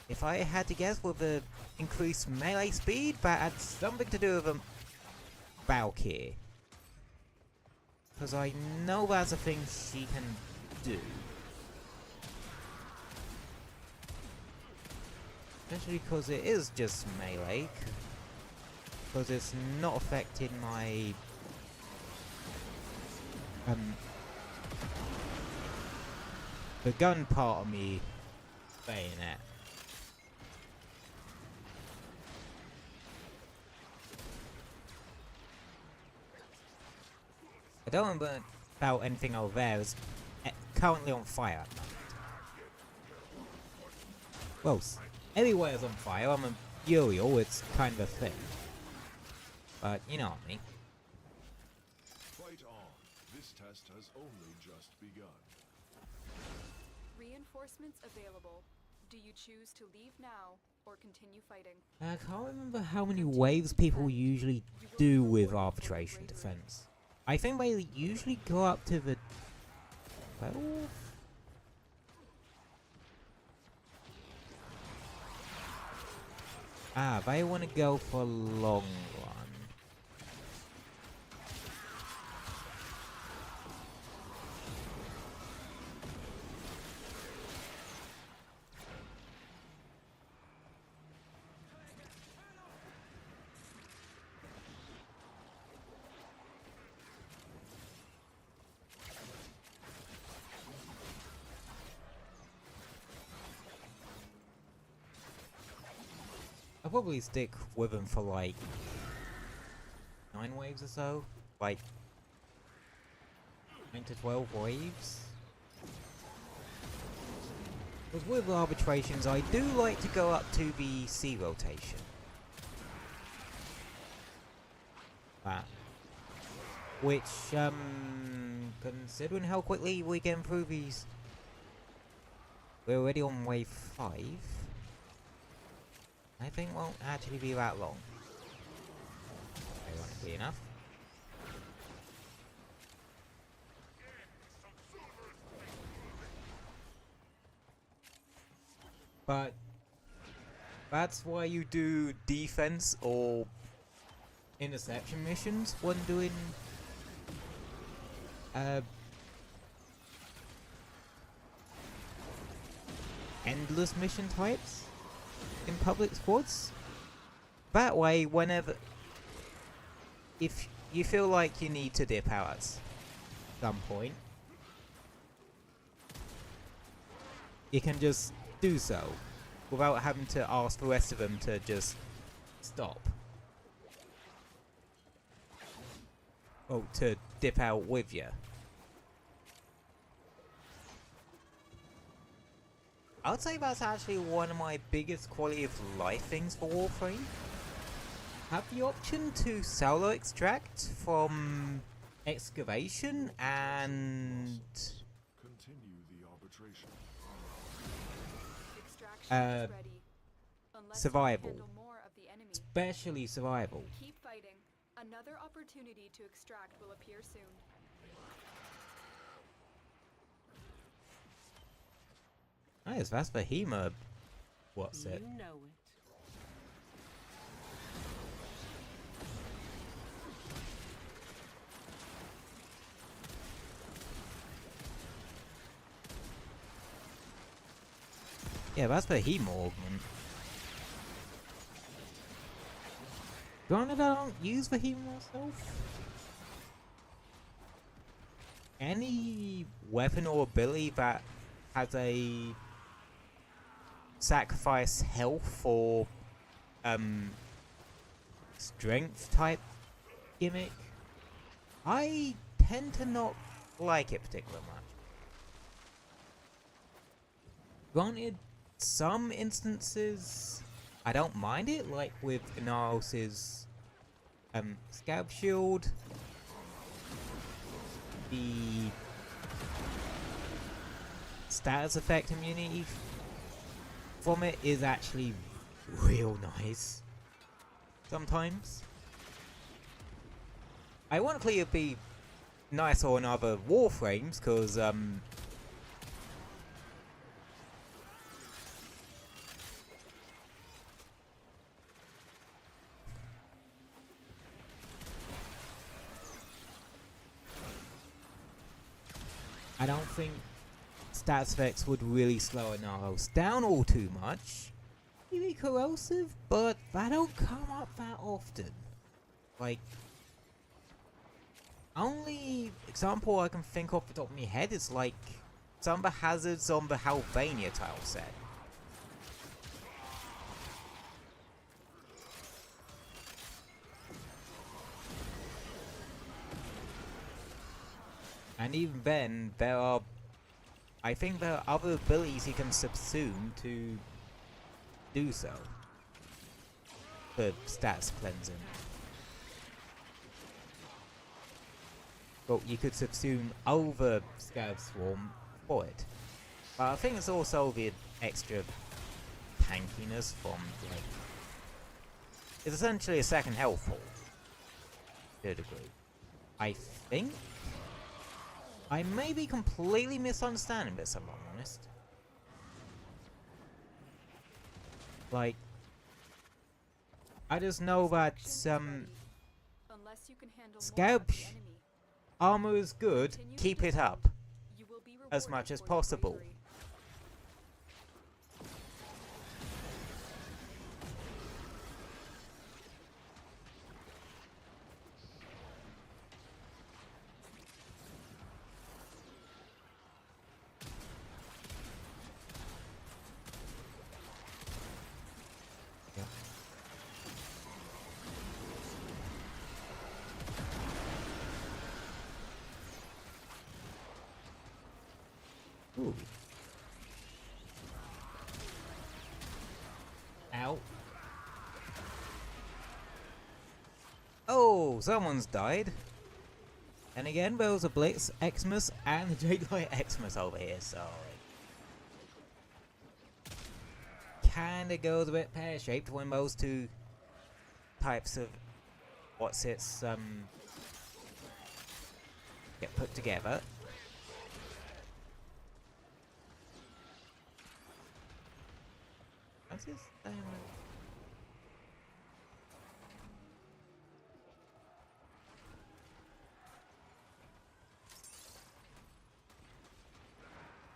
If I had to guess, with the increased melee speed, that had something to do with a Valkyrie. Because I know that's a thing she can do. Especially because it is just melee. Because it's not affecting my the gun part of me bayonet. I don't remember about anything over there. It's currently on fire at the moment. Well, everywhere's on fire. I'm a Uriel, it's kind of a thing. But you know what I mean. Fight on. This test has only just begun. Reinforcements available. Do you choose to leave now or continue fighting? I can't remember how many waves people usually do with arbitration defense. I think they usually go up to the 12? Ah, they want to go for long run. I'll probably stick with them for like 9 waves or so. Like 9 to 12 waves. Because with arbitrations, I do like to go up to the C rotation. That. Which, considering how quickly we get through these, we're already on wave 5. I think won't actually be that long. Ironically enough. But that's why you do defense or interception missions when doing endless mission types in public squads. That way, whenever, if you feel like you need to dip out at some point, you can just do so without having to ask the rest of them to just stop. Oh, to dip out with you. I'd say that's actually one of my biggest quality of life things for Warframe. Have the option to solo extract from excavation and Continue the arbitration. Extraction is ready. Unless survival. you can handle more of the enemy. especially survival. Keep fighting. Another opportunity to extract will appear soon. Nice, that's Behemoth. What's it? You know it. Yeah, that's Behemoth augment. Granted, I don't use Behemoth myself. Any weapon or ability that has a sacrifice health or strength type gimmick, I tend to not like it particularly much. Granted, some instances I don't mind it, like with Inaros's Scab Shield. The status effect immunity from it is actually real nice sometimes. Ironically, it'd be nicer on other Warframes, because I don't think stats effects would really slow Inaros down all too much. Maybe corrosive, but that don't come up that often. Like, only example I can think off the top of my head is like some of the hazards on the Halvania tile set. And even then, I think there are other abilities he can subsume to do so. For stats cleansing. But you could subsume over Scarab Swarm for it. But I think it's also the extra tankiness from, like... It's essentially a second health fall. To a degree. I think? I may be completely misunderstanding this, if I'm honest. Like... I just know that, Unless you can handle more Scarab of the enemy, armor is good, continue keep to it do up. you will be As rewarded much as for your possible. bravery. Ooh. Ow. Oh, someone's died. And again, there was a Blitz Xmas and a Jadelight Xmas over here, so... kinda goes a bit pear-shaped when those two types of... get put together. What's his name?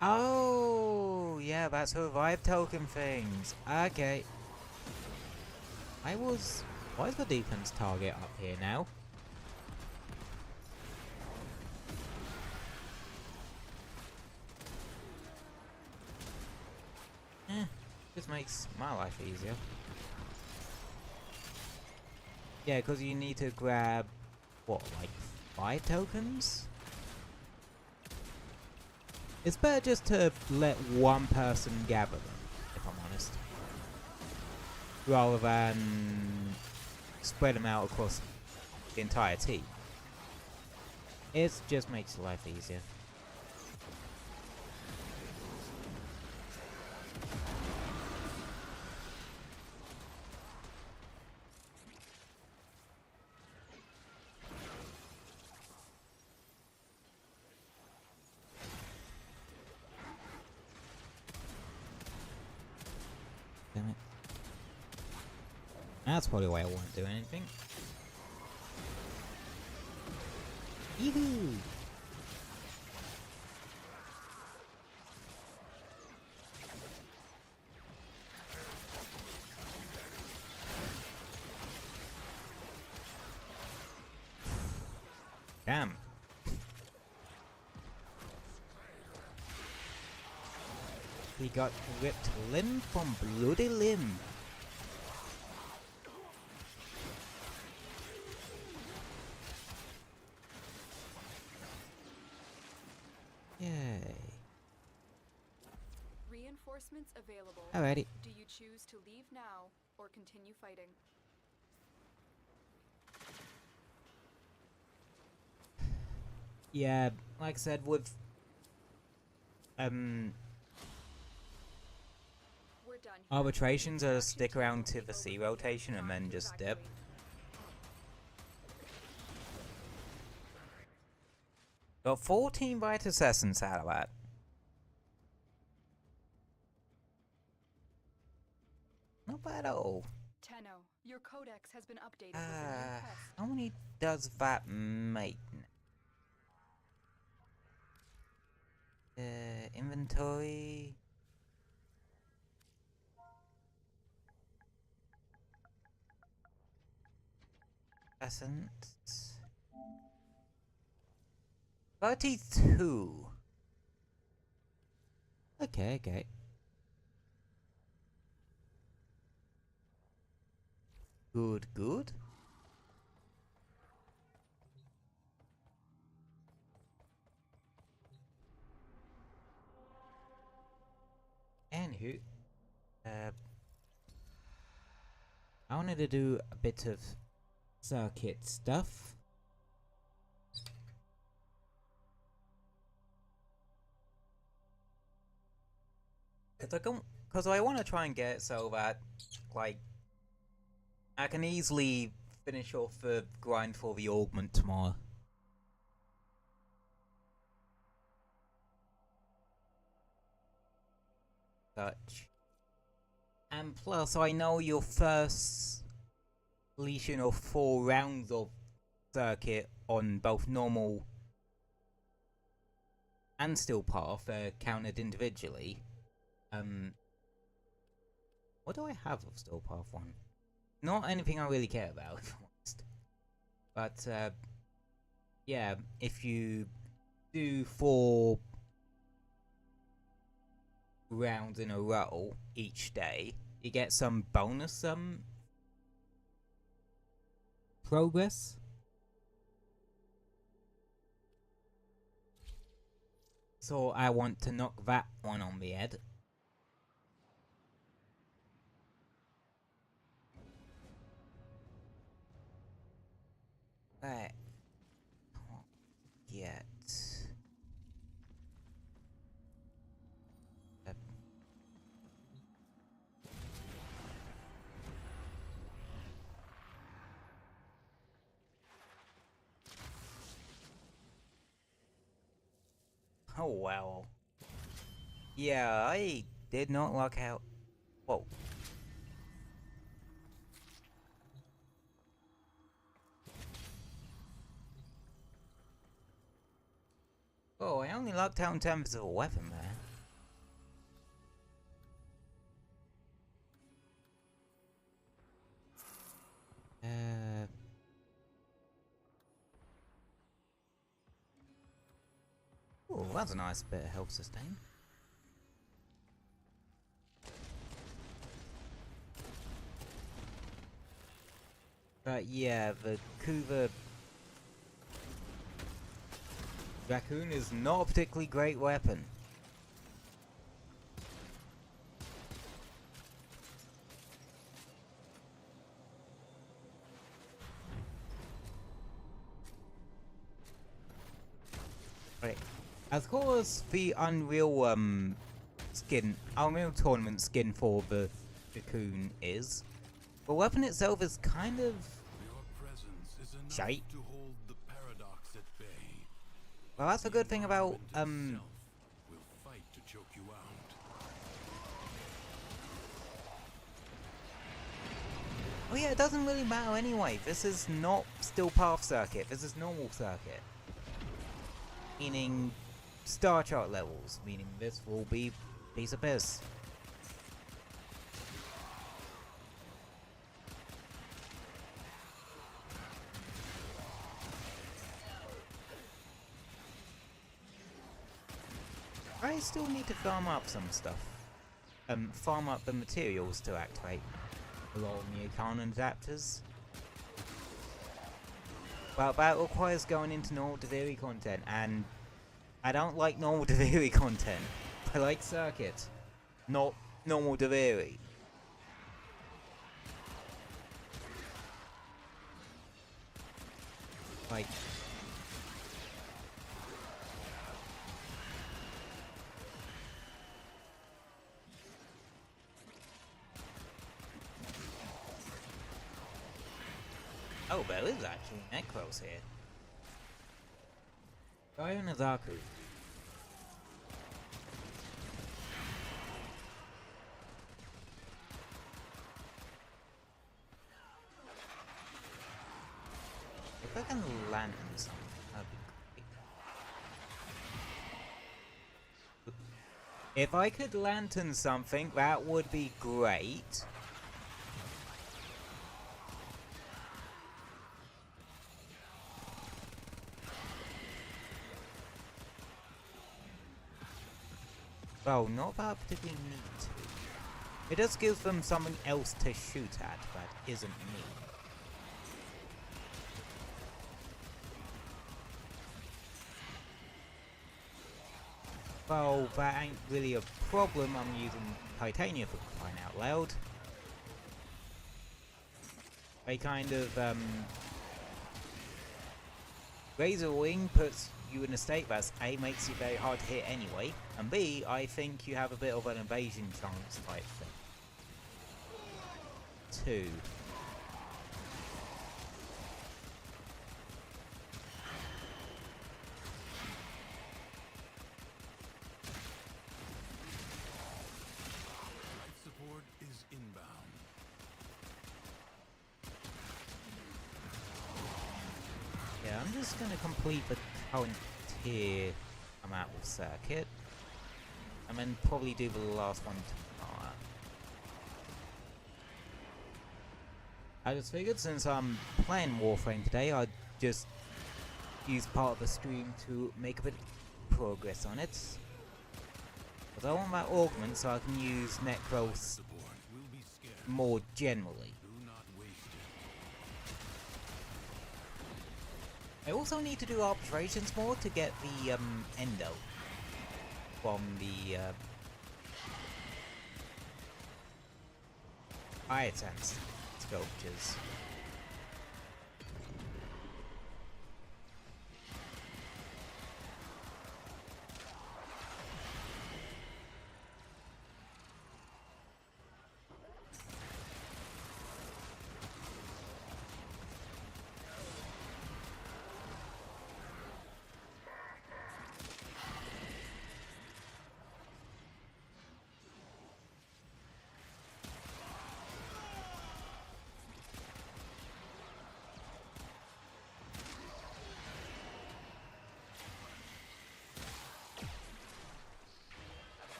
Oh, yeah, that's her vibe token things. Okay. Why is the defense target up here now? This makes my life easier. Yeah, because you need to grab, what, like 5 tokens? It's better just to let one person gather them, if I'm honest. Rather than spread them out across the entire team. It just makes life easier. Damn it. That's probably why I won't do anything. Yoo-hoo! Damn. He got ripped limb from bloody limb. Reinforcements available. Alrighty. Do you choose to leave now or continue fighting? Yeah, like I said, with We're done here. arbitrations, I'll Action stick team around will to take the over C from here. rotation and Time then to just dip. evacuate. Got 14 bite assessments out of that. Not bad at all. Tenno, your codex has been updated with a new quest. How many does that make? Inventory. Essence. 32. Okay. Good. Anywho, I wanted to do a bit of circuit stuff. Because I want to try and get it so that, like, I can easily finish off the grind for the augment tomorrow. Such. And plus, I know your first completion of 4 rounds of circuit on both normal and steel path are counted individually. What do I have of steel path 1? Not anything I really care about, if I'm honest. But, yeah, if you do 4 rounds in a row each day, you get some bonus progress. So I want to knock that one on the head. Right. Yet. Oh wow. Yeah, I did not luck out. Whoa. Oh, I only lucked out in terms of a weapon there. Oh, that's a nice bit of health sustain. But yeah, the Kuva Raccoon is not a particularly great weapon. Right. As cool as the Unreal Unreal Tournament skin for the Raccoon is, the weapon itself is kind of Your presence is enough shite. to hold the paradox at bay. Well, that's a good thing about Will fight to choke you out. Oh yeah, it doesn't really matter anyway. This is not still path circuit. This is normal circuit. Meaning star chart levels. Meaning this will be piece of piss. I still need to farm up some stuff. Farm up the materials to activate a lot of new Canon adapters. But that requires going into normal Deviri content, and I don't like normal Deviri content. I like circuit. not normal delivery. Like, oh, there is actually Necros here. Gaio Nazaku. If I can land something, that'd be great. If I could lantern something, that would be great. Well, not that I particularly need to. It just gives them something else to shoot at that isn't me. Well, that ain't really a problem. I'm using Titania for crying out loud. They kind of, Razor Wing puts you in a state that's A, makes you very hard to hit anyway, and B, I think you have a bit of an evasion chance type thing. 2. Life support is inbound. Yeah, I'm just gonna complete the current tier I'm at with Circuit, and then probably do the last one tomorrow. I just figured since I'm playing Warframe today, I'd just use part of the stream to make a bit of progress on it. Because I want that augment so I can use Necros Support will be scarce. more generally. Do not waste it. I also need to do arbitrations more to get the endo from the Iotans sculptures.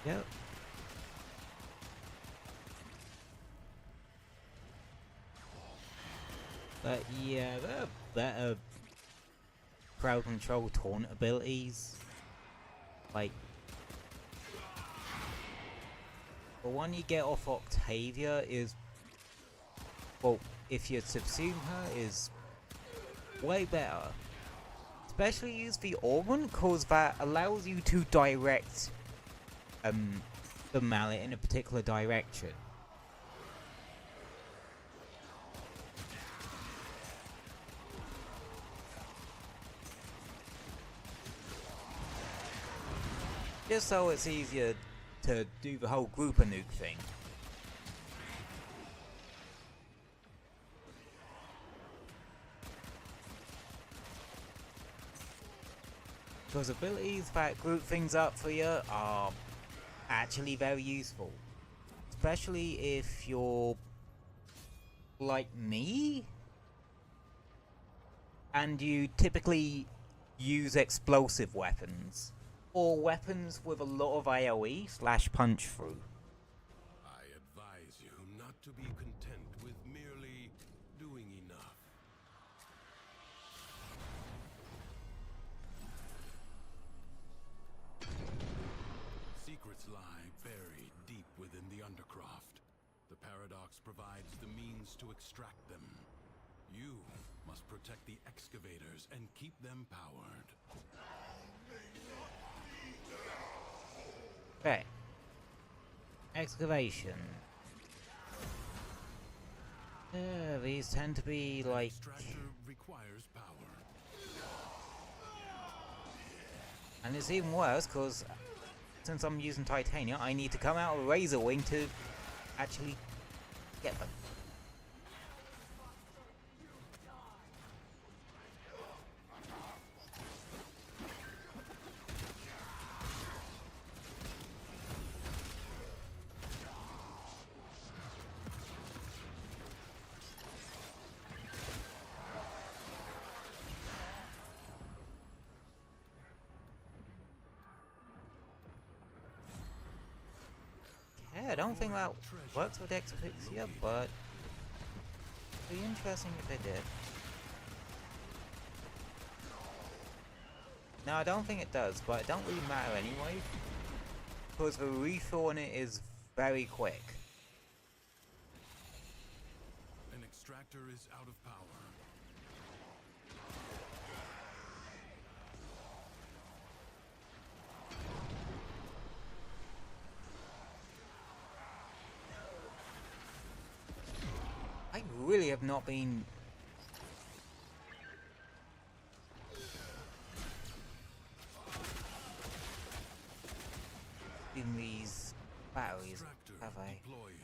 Yep. But yeah, there are better crowd control taunt abilities. Like, the one you get off Octavia is, well, if you subsume her, is way better. Especially use the augment, cause that allows you to direct the mallet in a particular direction. Just so it's easier to do the whole grouper nuke thing. Because abilities that group things up for you are actually very useful. Especially if you're like me and you typically use explosive weapons or weapons with a lot of AoE / punch through. I advise you not to be content with merely doing enough. Secrets lie buried deep within the Undercroft. The Paradox provides the means to extract them. You must protect the excavators and keep them powered. Okay. Excavation. These tend to be An like... extractor requires power. And it's even worse because since I'm using titanium, I need to come out of Razor Wing to actually get them. Yeah, I don't think that works with Exophixia, but it'd be interesting if it did. No, I don't think it does, but it don't really matter anyway, because the refill on it is very quick. An extractor is out of power. I really have not been in these batteries, Extractor have I? deploying.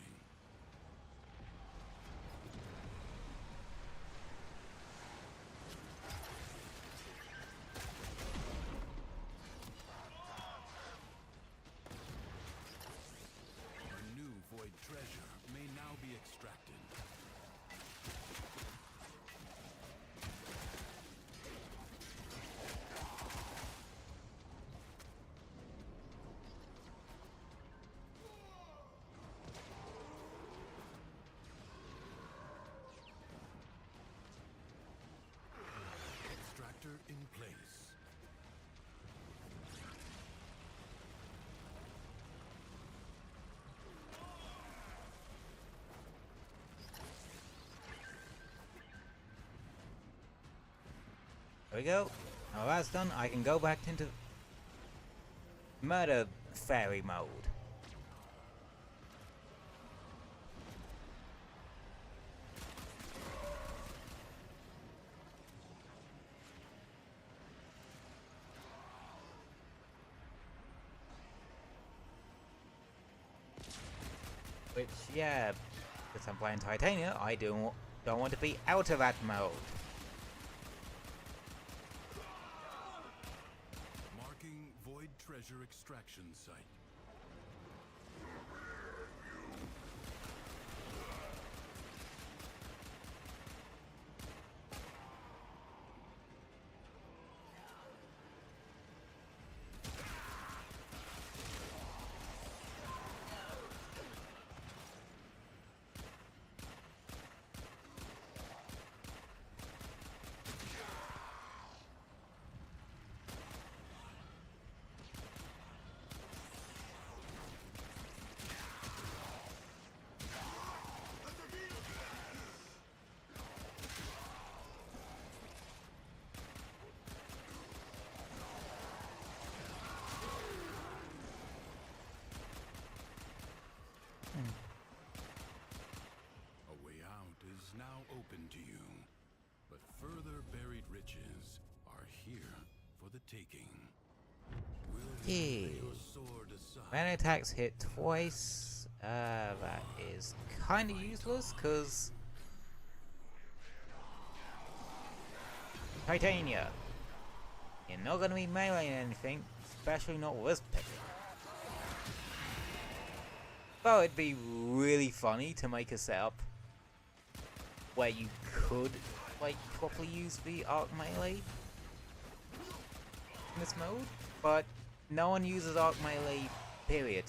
A new void treasure may now be extracted. Extractor in place. There we go. Now that's done, I can go back into murder fairy mode. Which, yeah, because I'm playing Titania, I don't want to be out of that mode. Marking void treasure extraction site. A way out is now open to you, but further buried riches are here for the taking. Will you lay your sword aside? When attacks hit twice, that is kind of useless, because Titania, you're not going to be meleeing anything, especially not with this pick. Well, it'd be really funny to make a setup where you could, like, properly use the arc melee in this mode, but no one uses arc melee, period.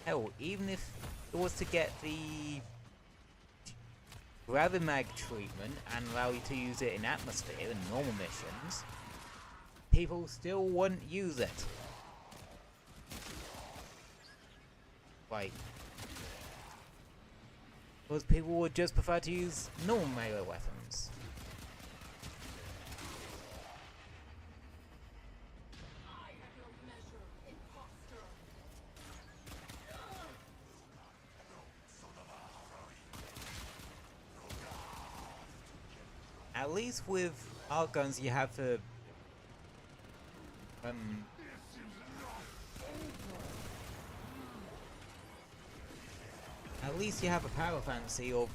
Hell, even if it was to get the Gravimag treatment and allow you to use it in atmosphere and normal missions, people still wouldn't use it. Because people would just prefer to use normal melee weapons. At least with art guns you have the at least you have a power fantasy of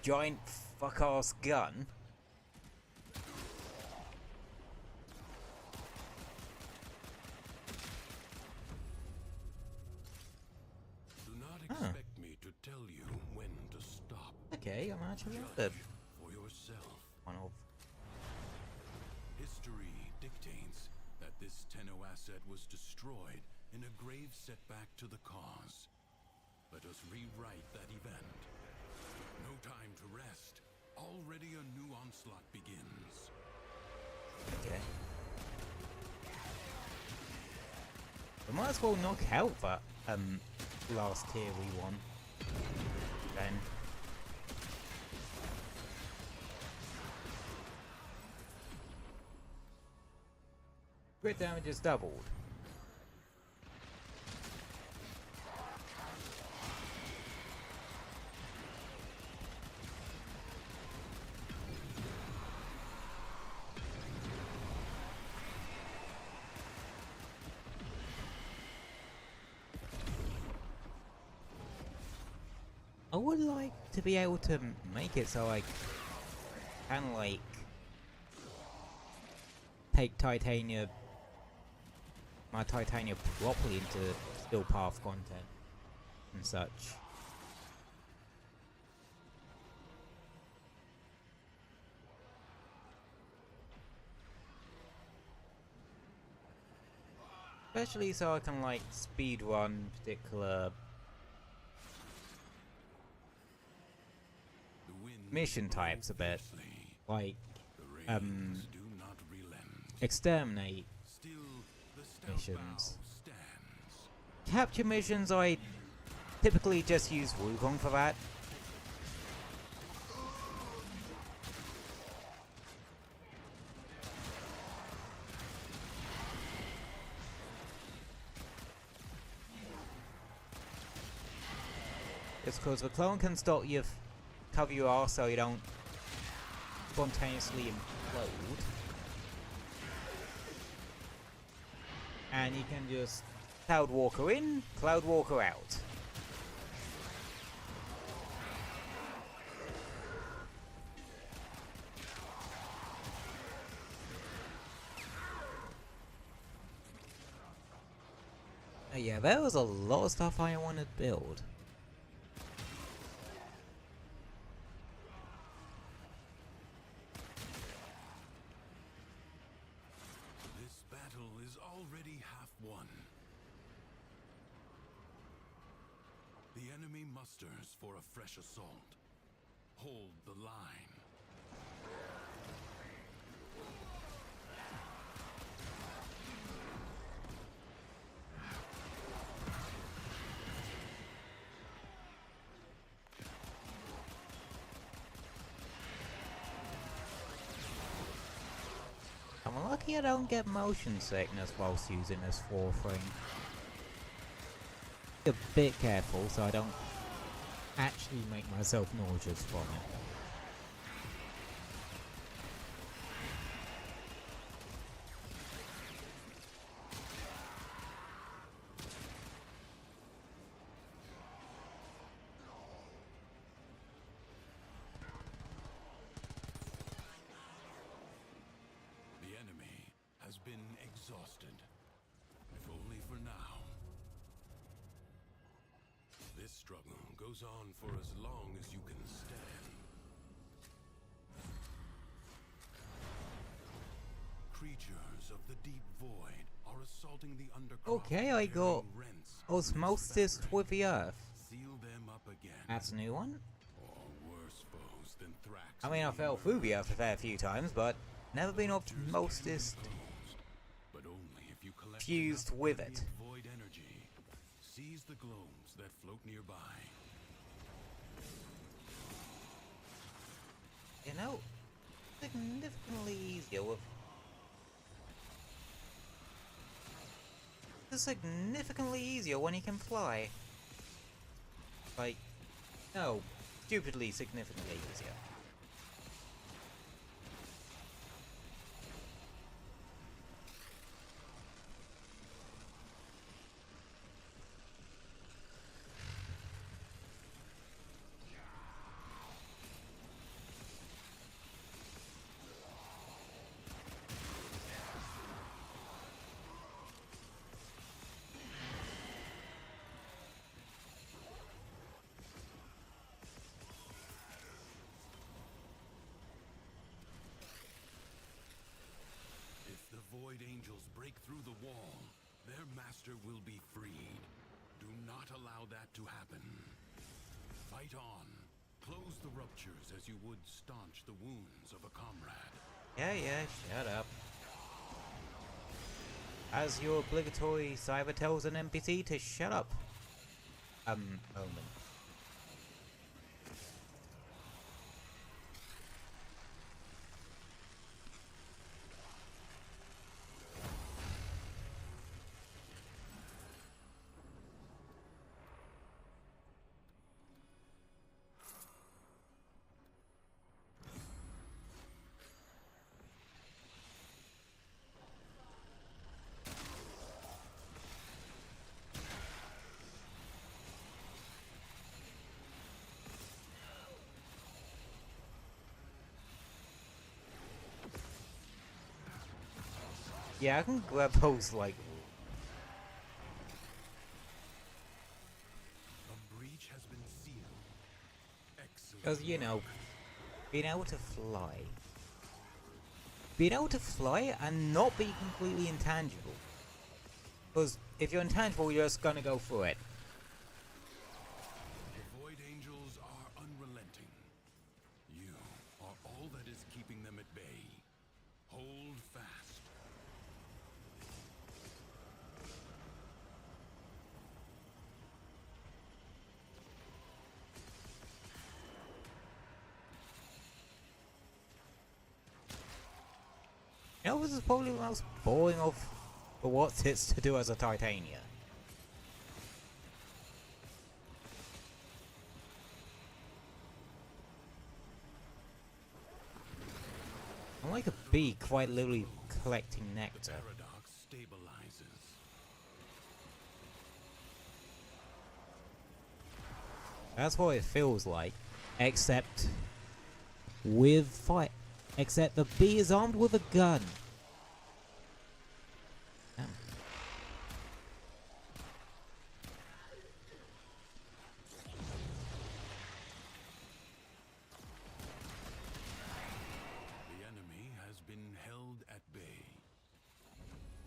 giant fuck-ass gun. Do not expect me to tell you when to stop. Okay, I'm actually the Judge for yourself. one of. History dictates that this Tenno asset was destroyed in a grave setback to the cause. Let us rewrite that event. No time to rest. Already a new onslaught begins. Okay. We might as well knock out that last tier we won. Then. Crit damage is doubled. I would like to be able to make it so I can, like, take Titania, my Titania properly into Still Path content and such. Especially so I can, like, speed run particular mission types a bit, like exterminate missions. Capture missions, I typically just use Wukong for that. It's because the clone can stop you, cover your arse so you don't spontaneously implode. And you can just Cloud Walker in, Cloud Walker out. Yeah, there was a lot of stuff I wanted to build. Musters for a fresh assault. Hold the line. I'm lucky I don't get motion sickness whilst using this Warframe. Be a bit careful so I don't actually make myself nauseous from it. The enemy has been exhausted, if only for now. This struggle goes on for as long as you can stand. Creatures of the deep void are assaulting the undercroft. Okay, I got Osmosis with the Earth. Seal them up again. That's a new one. Or worse foes than Thrax. I mean, I fell through the Earth a fair few times, but never been Osmosis But only if you collect fused with it. void energy. Seize the globes that float nearby. You know, significantly easier with... It's significantly easier when he can fly. Like, no, stupidly significantly easier. If the Void Angels break through the wall, their master will be freed. Do not allow that to happen. Fight on. Close the ruptures as you would staunch the wounds of a comrade. Yeah, shut up. As your obligatory cyber tells an NPC to shut up. Moment. Yeah, I can grab those like... A breach has been sealed. Excellent. Because, you know, being able to fly. Being able to fly and not be completely intangible. Because if you're intangible, you're just gonna go through it. The Void Angels are unrelenting. You are all that is keeping them at bay. Hold fast. You know, this is probably the most boring of the what's it's to do as a Titania. I'm like a bee quite literally collecting nectar. Paradox stabilizes. That's what it feels like. Except with fight. Except the bee is armed with a gun. Damn. The enemy has been held at bay.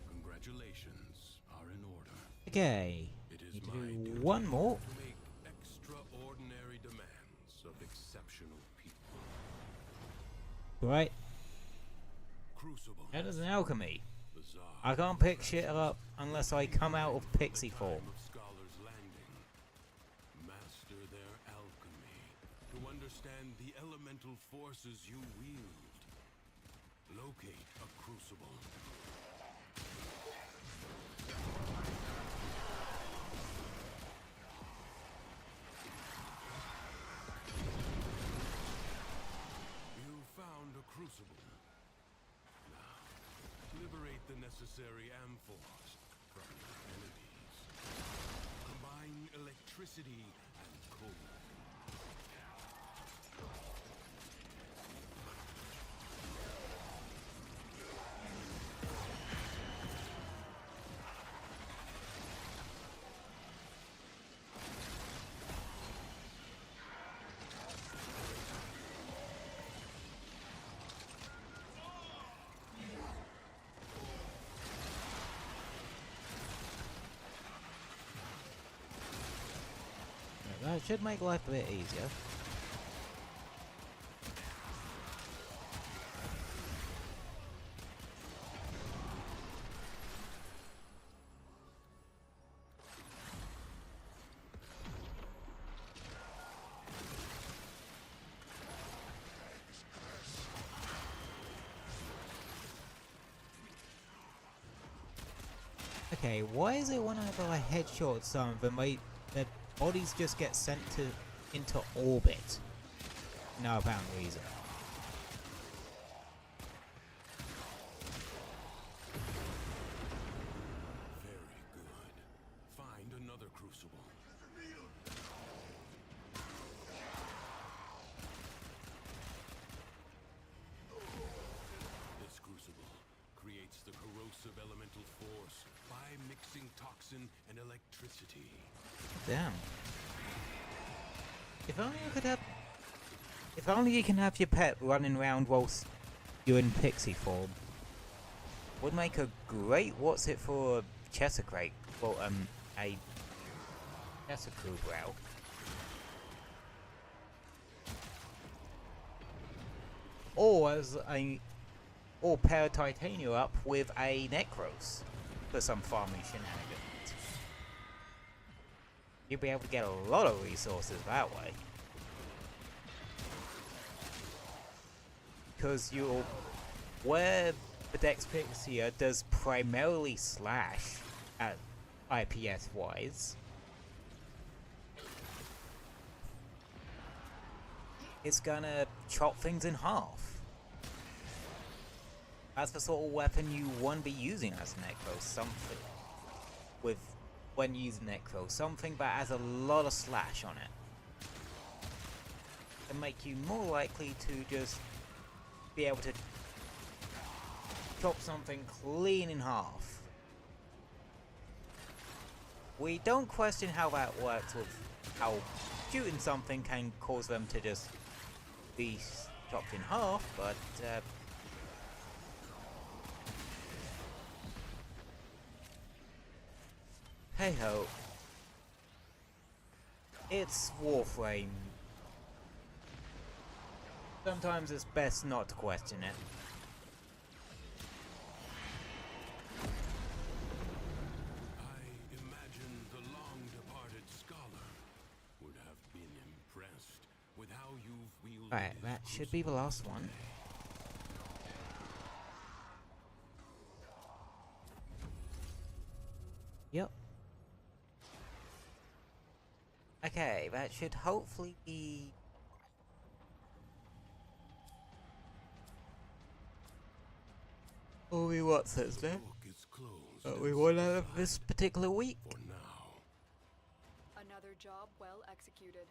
Congratulations are in order. Okay. It is Need to my do duty one more. to make extraordinary demands of exceptional people. Right. Crucible. That is an alchemy. Bizarre. I can't pick shit up unless I come out of pixie form. Time of Scholar's Landing. Master their alchemy to understand the elemental forces you wield. Locate a crucible. You found a crucible. Now, liberate the necessary amphors from your enemies. Combine electricity and cold. That should make life a bit easier. Okay, why is it whenever I headshot some of them, their bodies just get sent into orbit? No apparent reason. Very good. Find another crucible. This crucible creates the corrosive elemental force by mixing toxin and electricity. Damn. If only you could have... If only you can have your pet running around whilst you're in pixie form. Would make a great what's it for Chester crate. Well, a Chester crew route. Or or pair Titania up with a Necros for some farming shenanigans. You'll be able to get a lot of resources that way. Because where the Dex Pixia does primarily slash at IPS wise, it's gonna chop things in half. That's the sort of weapon you want to be using as Necro. Something when using Necro, something that has a lot of slash on it, can make you more likely to just be able to chop something clean in half. We don't question how that works with how shooting something can cause them to just be chopped in half, but hey ho. It's Warframe. Sometimes it's best not to question it. I imagine the long-departed scholar would have been impressed with how you've wielded Alright, his that should be the last one. Yep. Okay, that should hopefully be... we what says there? book is closed We won out of this particular week. for now. Another job well executed.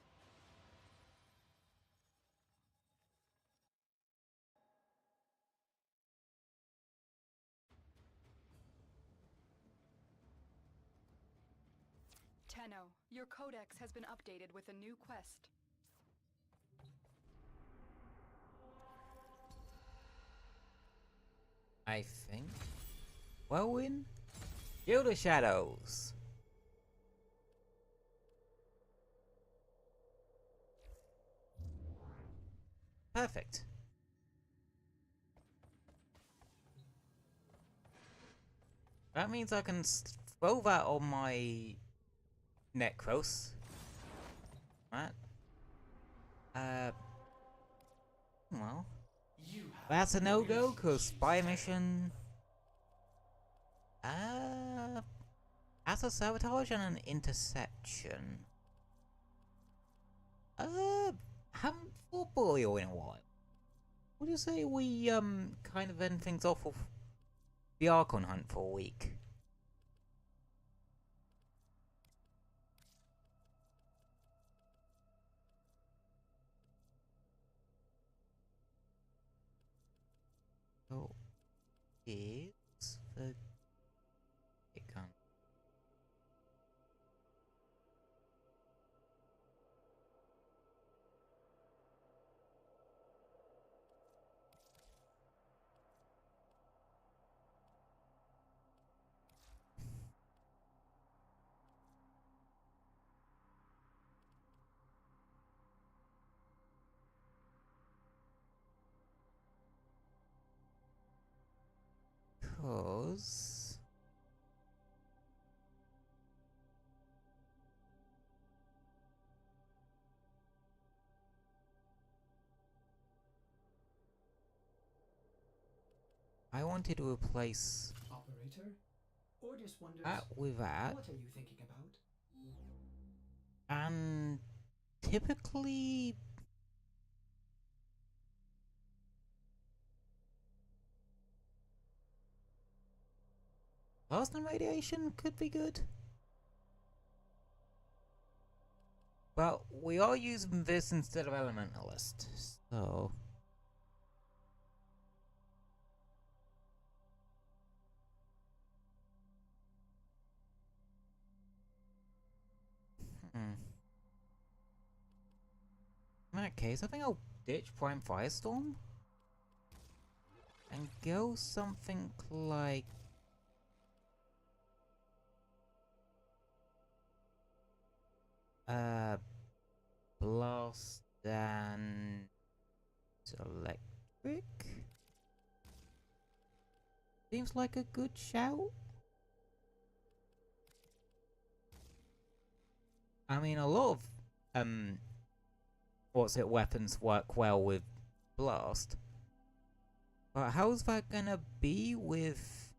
Tenno, your codex has been updated with a new quest. I think. Whirlwind? Shield of Shadows. Perfect. That means I can throw that on my Necros. Right. Well. That's a no-go, cause spy mission... as a sabotage and an interception. Haven't fought Boreal in a while. What do you say we, kind of end things off with the Archon hunt for a week? So, is the... It can't. Because... I wanted to replace... Operator? Ordis wonders, with that, what are you thinking about? and typically plasma radiation could be good. But we are using this instead of elementalist, so in that case, I think I'll ditch Prime Firestorm and go something like Blast and Electric. Seems like a good shout. I mean, a lot of weapons work well with Blast. But how's that gonna be with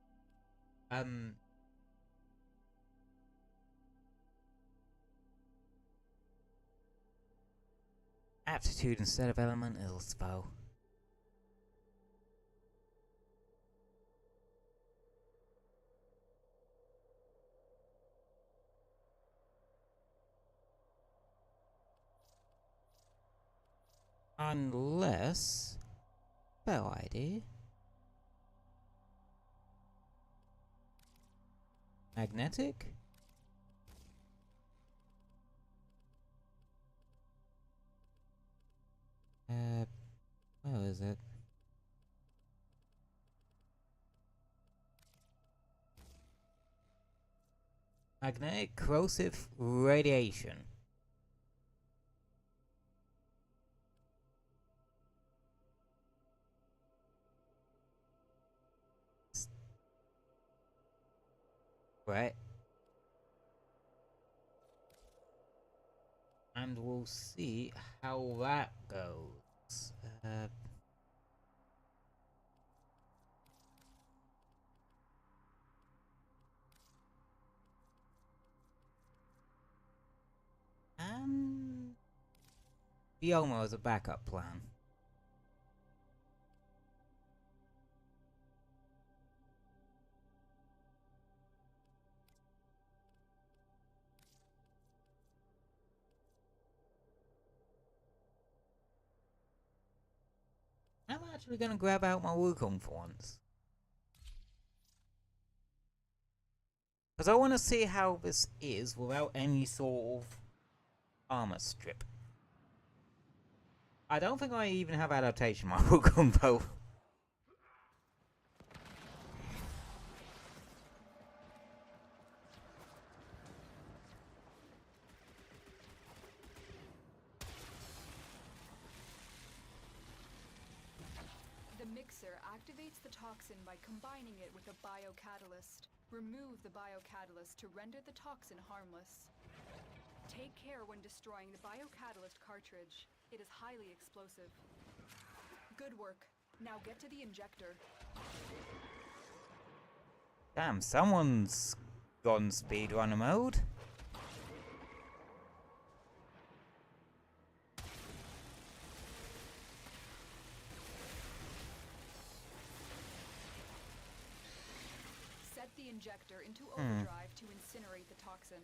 Aptitude instead of elementals, though? Unless, spell ID, magnetic. Where is it? Magnetic corrosive radiation. Right. And we'll see how that goes. And Bioma as a backup plan. I'm actually gonna grab out my Wukong for once. Because I want to see how this is without any sort of armor strip. I don't think I even have adaptation my Wukong though. Activates the toxin by combining it with a biocatalyst. Remove the biocatalyst to render the toxin harmless. Take care when destroying the biocatalyst cartridge. It is highly explosive. Good work. Now get to the injector. Damn, someone's gone speedrunner mode. The injector into overdrive to incinerate the toxin.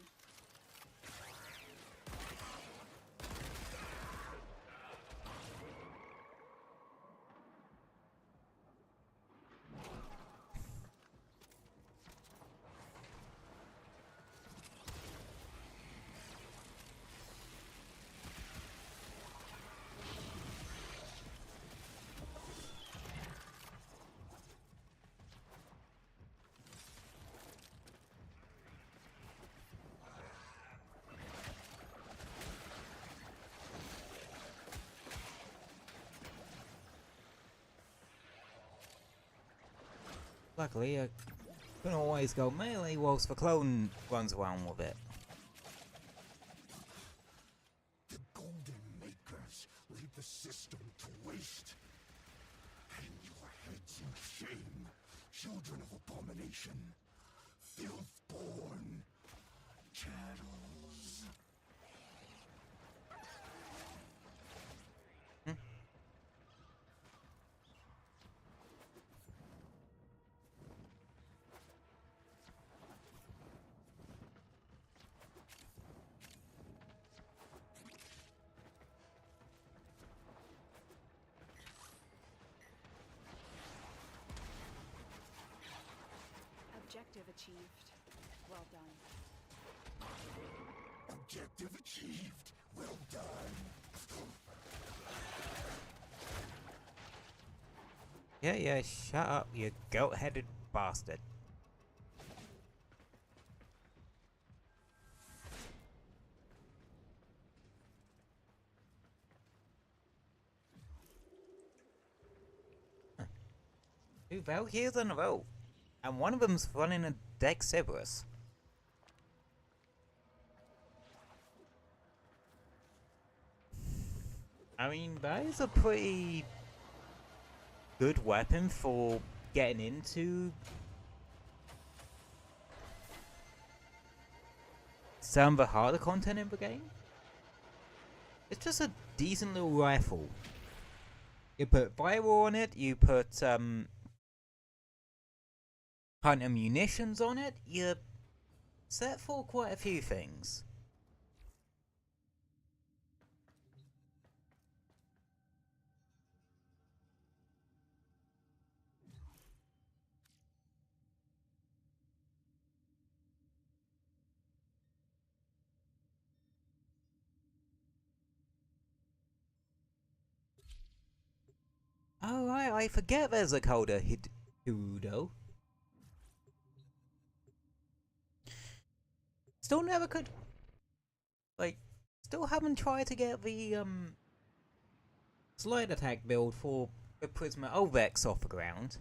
Luckily, I can always go melee whilst the clone runs around with it. The Golden Makers lead the system to waste. Hang your heads in shame, children of abomination. Filth-born chattels. Objective achieved. Well done. Objective achieved. Well done. Yeah, shut up, you goat-headed bastard. Two Valkyries in a row. And one of them's running a deck Cerberus. I mean, that is a pretty good weapon for getting into some of the harder content in the game. It's just a decent little rifle. You put firewall on it, you put hunter munitions on it, you're set for quite a few things. Oh right, I forget there's a colder Hirudo. Still never could, like, still haven't tried to get the slide attack build for the Prisma Ulvex off the ground.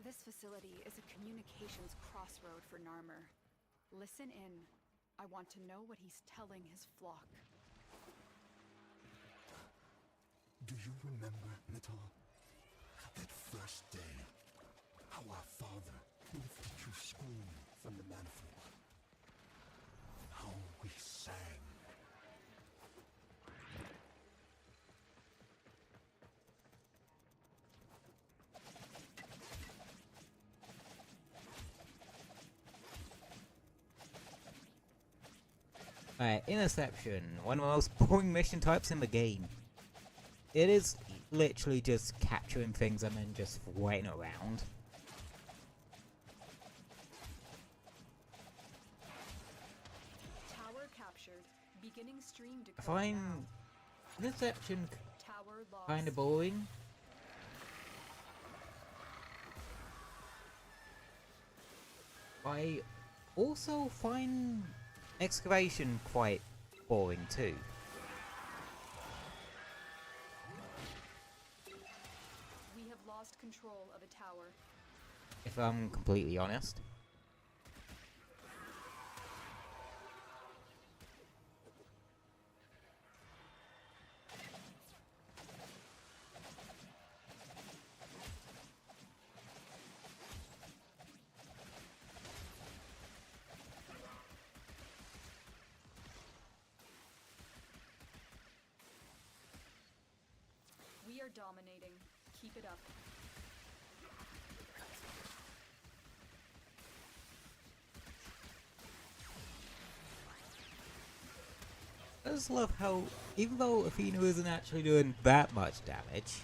This facility is a communications crossroad for Narmer. Listen in. I want to know what he's telling his flock. Do you remember, Natal? That first day, how our father lifted you screaming from the manifold. How we sang. Alright, Interception, one of the most boring mission types in the game. It is literally just capturing things and then just waiting around. Tower captured. Beginning stream I decode find now. Interception Tower lost. kind of boring. I also find excavation quite boring too. We have lost control of a tower. If I'm completely honest. We are dominating. Keep it up. I just love how, even though Athena isn't actually doing that much damage,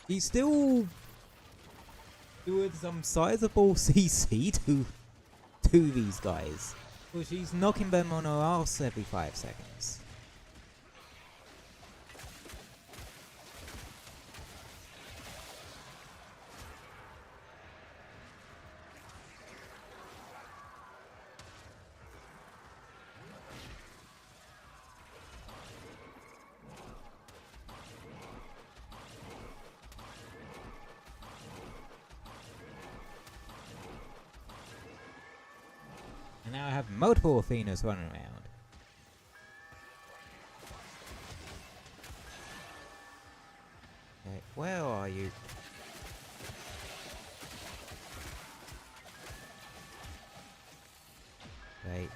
she's still doing some sizable CC to these guys. So she's knocking them on her ass every 5 seconds. And now I have multiple Athenas running around. hell are you? Right.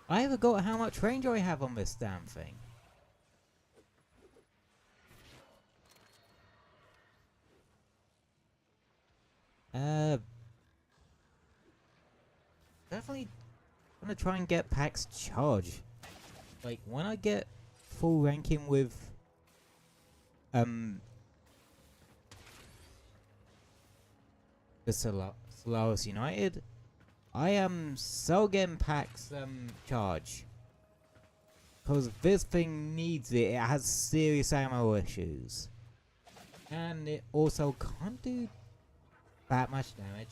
I forgot how much range I have on this damn thing. Definitely gonna try and get Pax charge. Like when I get full ranking with the Solaris United, I am so getting Pax charge. Cause this thing needs it. It has serious ammo issues. And it also can't do that much damage.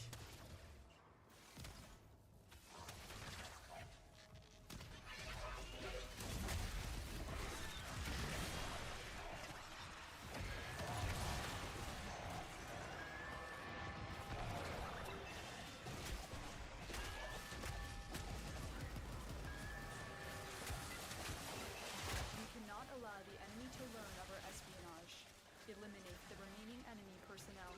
We cannot allow the enemy to learn of our espionage. Eliminate the remaining enemy personnel.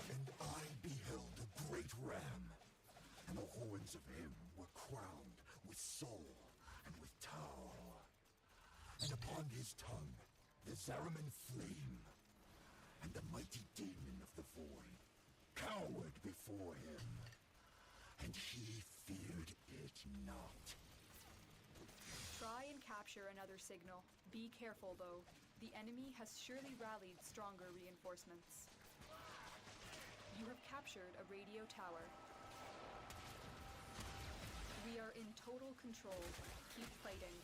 And I beheld a great ram, and the horns of him were crowned with soul and with tau. And upon his tongue the Zariman flame, and the mighty demon of the void cowered before him, and he feared it not. Try and capture another signal. Be careful though. The enemy has surely rallied stronger reinforcements. You have captured a radio tower. We are in total control. Keep fighting.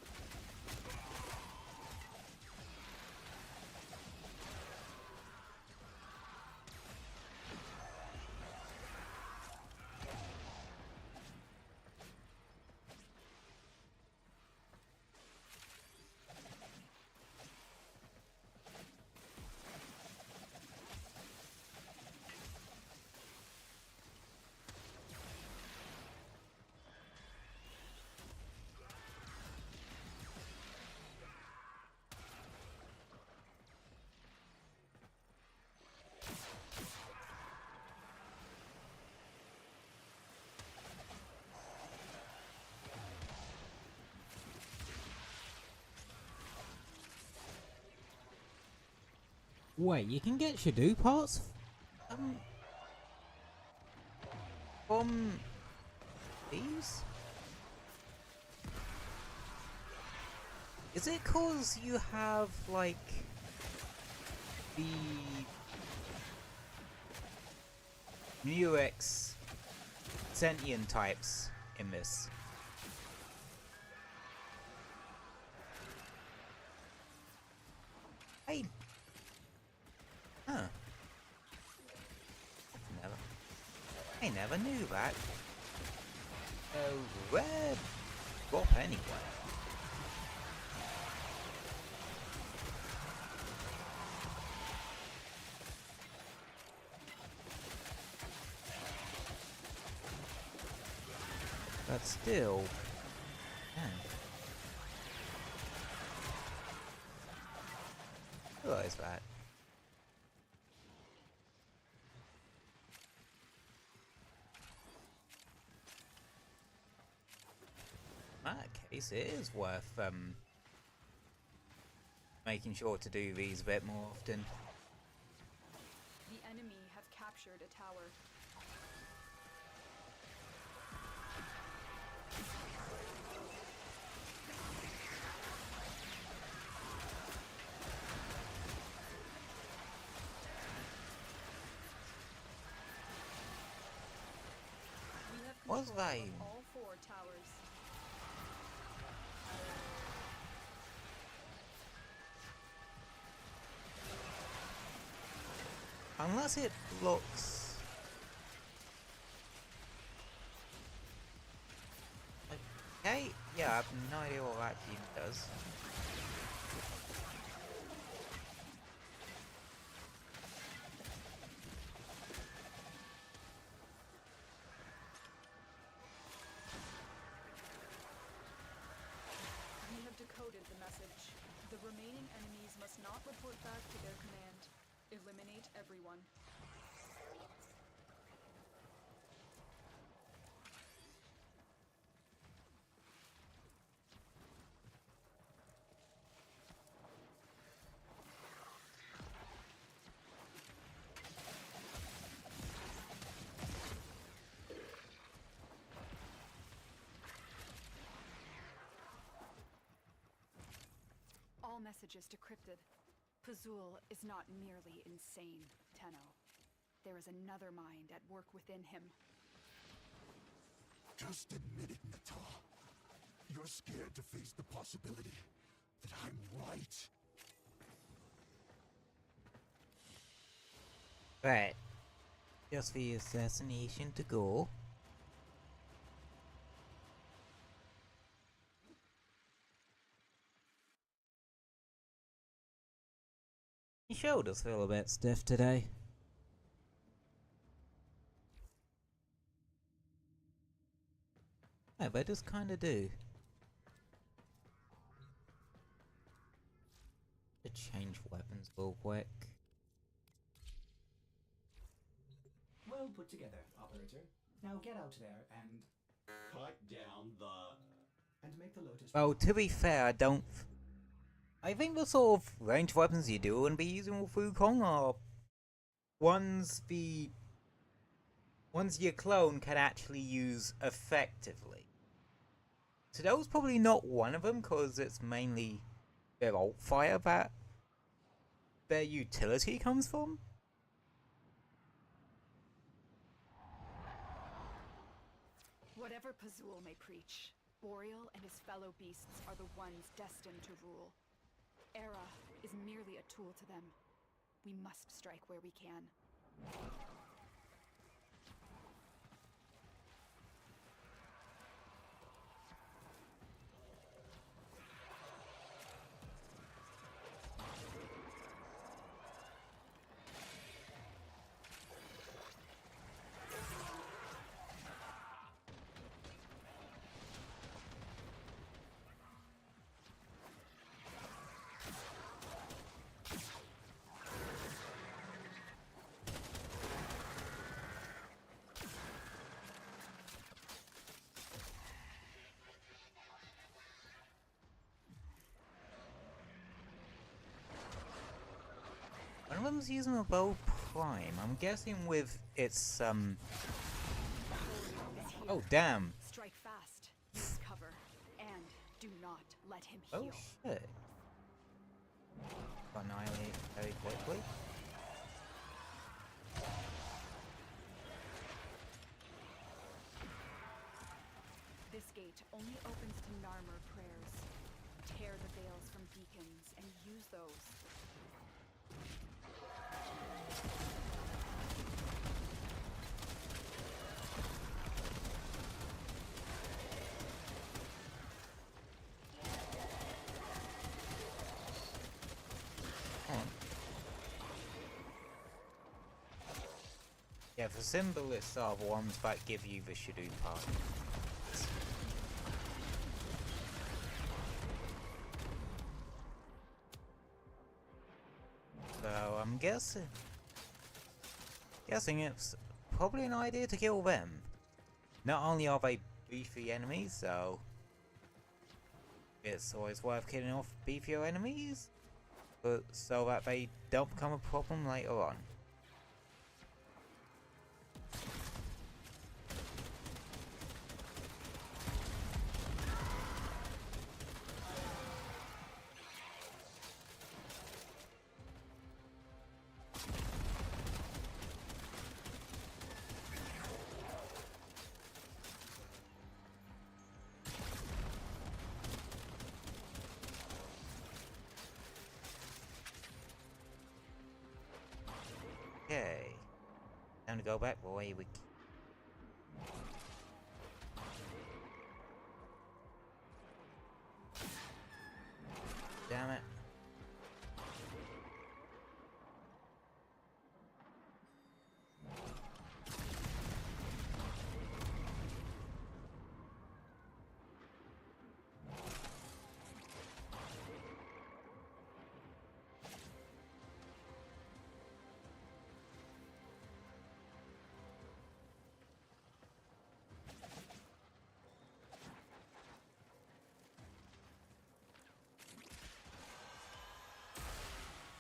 Wait, you can get Shadow parts? From these? Is it cause you have, like, the Murex sentient types in this? I never knew that. So rare drop anyway. But still, realize that. In that case, it is worth making sure to do these a bit more often. The enemy have captured a tower. We have What's control that? of all 4 towers. Unless it blocks... Okay, yeah, I have no idea what that even does. We have decoded the message. The remaining enemies must not report back to their command. Eliminate everyone. All messages decrypted. Pazul is not merely insane, Tenno. There is another mind at work within him. Just admit it, Nata. You're scared to face the possibility that I'm right. Right. Just for the assassination to go. Your shoulders feel a bit stiff today. Yeah, they just kinda do. To change weapons real quick. Well put together, operator. Now get out there and Cut down the... make the Lotus. Well, to be fair, I think the sort of ranged weapons you do and be using with Wukong are ones your clone can actually use effectively. So that was probably not one of them, because it's mainly their alt fire that their utility comes from. Whatever Pazul may preach, Boreal and his fellow beasts are the ones destined to rule. Era is merely a tool to them. We must strike where we can. One of them's using a bow prime. I'm guessing with its Oh damn! Strike fast, use cover, and do not let him Oh heal. shit! Annihilate very quickly. This gate only opens to Narmer prayers. Tear the veils from beacons and use those. Yeah, the symbolists are the ones that give you the Shadow part. So I'm guessing it's probably an idea to kill them. Not only are they beefy enemies, so it's always worth killing off beefier enemies, but so that they don't become a problem later on. Okay. Time to go back the way we... Damn it.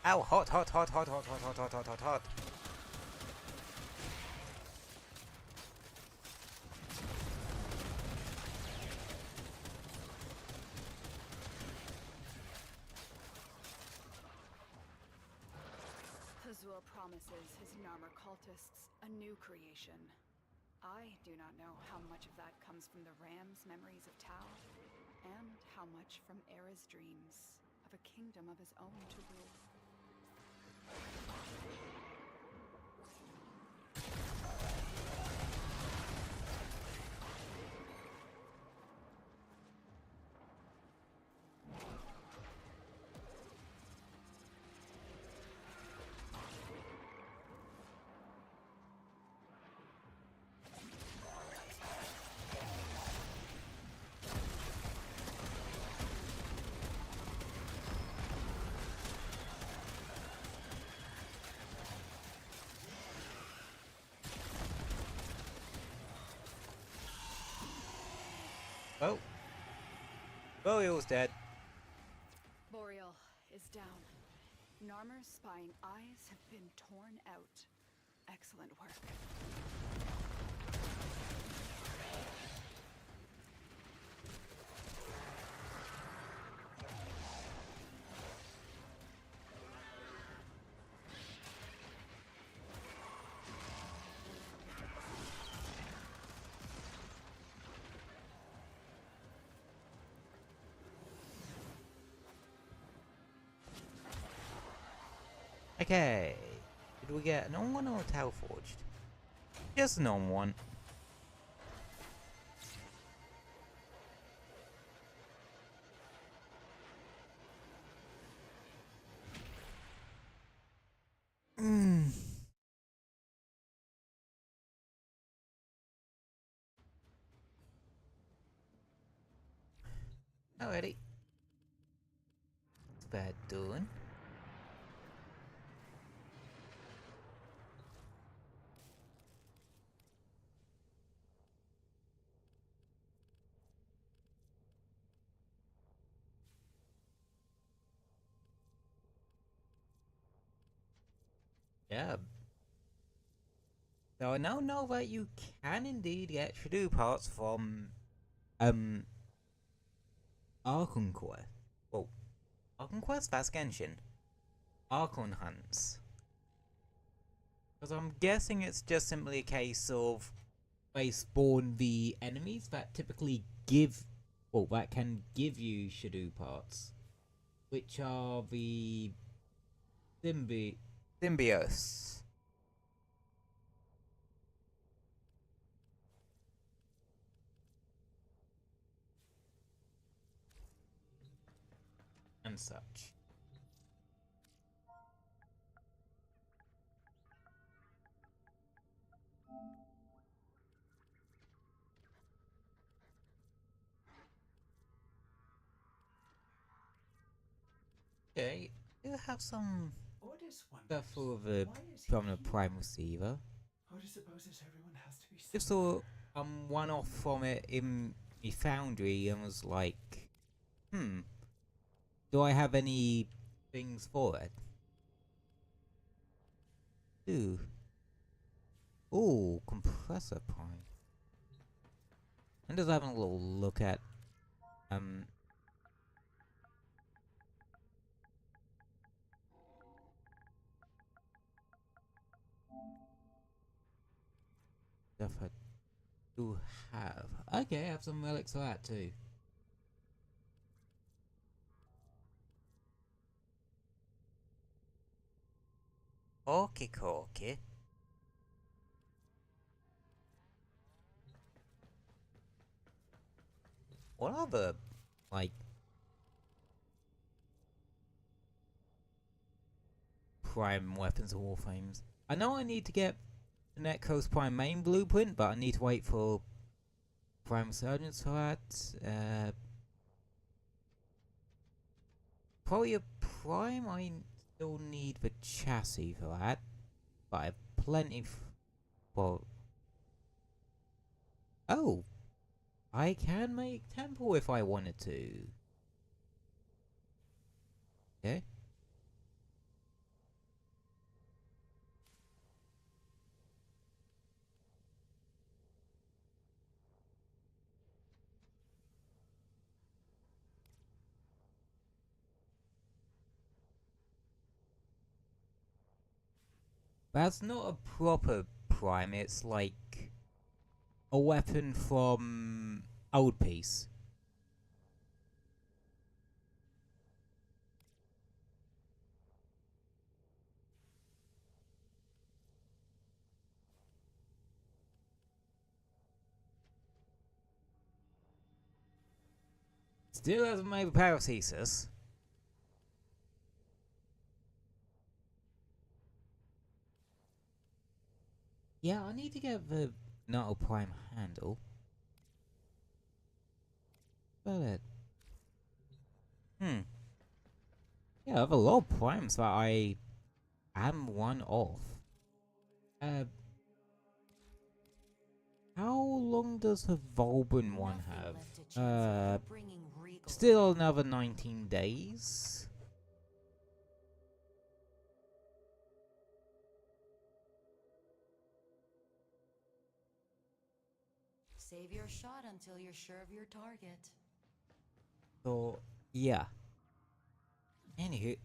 Ow, hot, hot, hot, hot, hot, hot, hot, hot, hot, hot, hot. Hazul promises his Narmer cultists a new creation. I do not know how much of that comes from the Ram's memories of Tau, and how much from Era's dreams of a kingdom of his own to rule. Oh. Boreal's dead. Boreal is down. Narmer's spine eyes have been torn out. Excellent work. Okay. Did we get a normal one or a Tau Forged? Just a normal one. Alrighty. What's bad doing? Yeah. So I now know that you can indeed get Shadow parts from Archon Quest. Whoa. Archon Quest? That's Genshin. Archon Hunts. Because I'm guessing it's just simply a case of they spawn the enemies that typically give, well, that can give you Shadow parts, which are the Symbios. And such. Okay, do have some Ordis wonders, stuff for the why is he from the here? Prime Receiver. Ordis supposes everyone has to be Just somewhere. saw one off from it in the Foundry and was like, do I have any things for it? Ooh, compressor prime. I'm just having a little look at stuff I do have. Okay, I have some relics for that too. Okay. What other, like, prime weapons or warframes? I know I need to get the Netco's Prime main blueprint, but I need to wait for Prime Surgeons for that. Probably a Prime, I still need the chassis for that. But I have plenty well... Oh! I can make Temple if I wanted to. Okay. That's not a proper Prime, it's like a weapon from Old Piece. Still hasn't made a parathesis. Yeah, I need to get the Natal Prime handle. But yeah, I have a lot of primes that I am one of. How long does the Volbun one have? Still another 19 days. Save your shot until you're sure of your target. So, yeah. Anywho.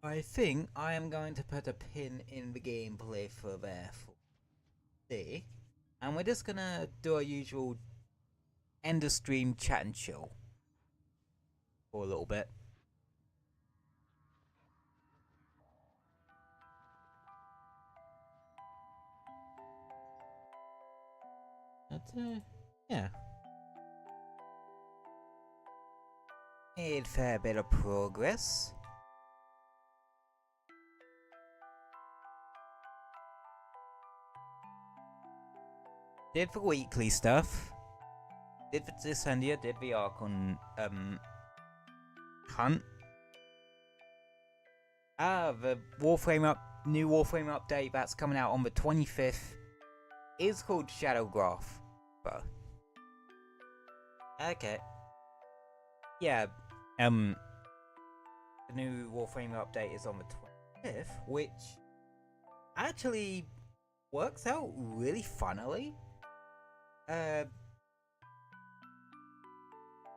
I think I am going to put a pin in the gameplay for there for today. And we're just gonna do our usual end of stream chat and chill. For a little bit. But, yeah. Made a fair bit of progress. Did the weekly stuff. Did the Descendia, did the Archon hunt. The new Warframe update that's coming out on the 25th is called Shadowgraph. Okay. Yeah, the new Warframe update is on the 25th, which actually works out really funnily.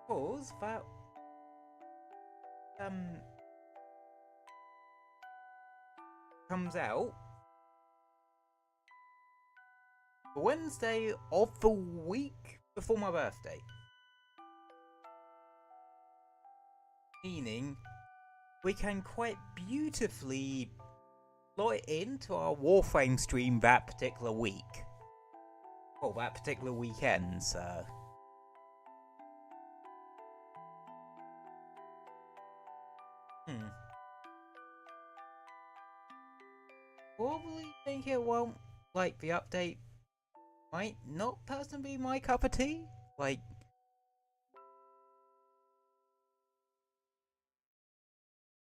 Cause that comes out the Wednesday of the week before my birthday. Meaning we can quite beautifully slot it into our Warframe stream that particular week. Well, that particular weekend, so. Probably think it won't, like, the update might not personally be my cup of tea. Like,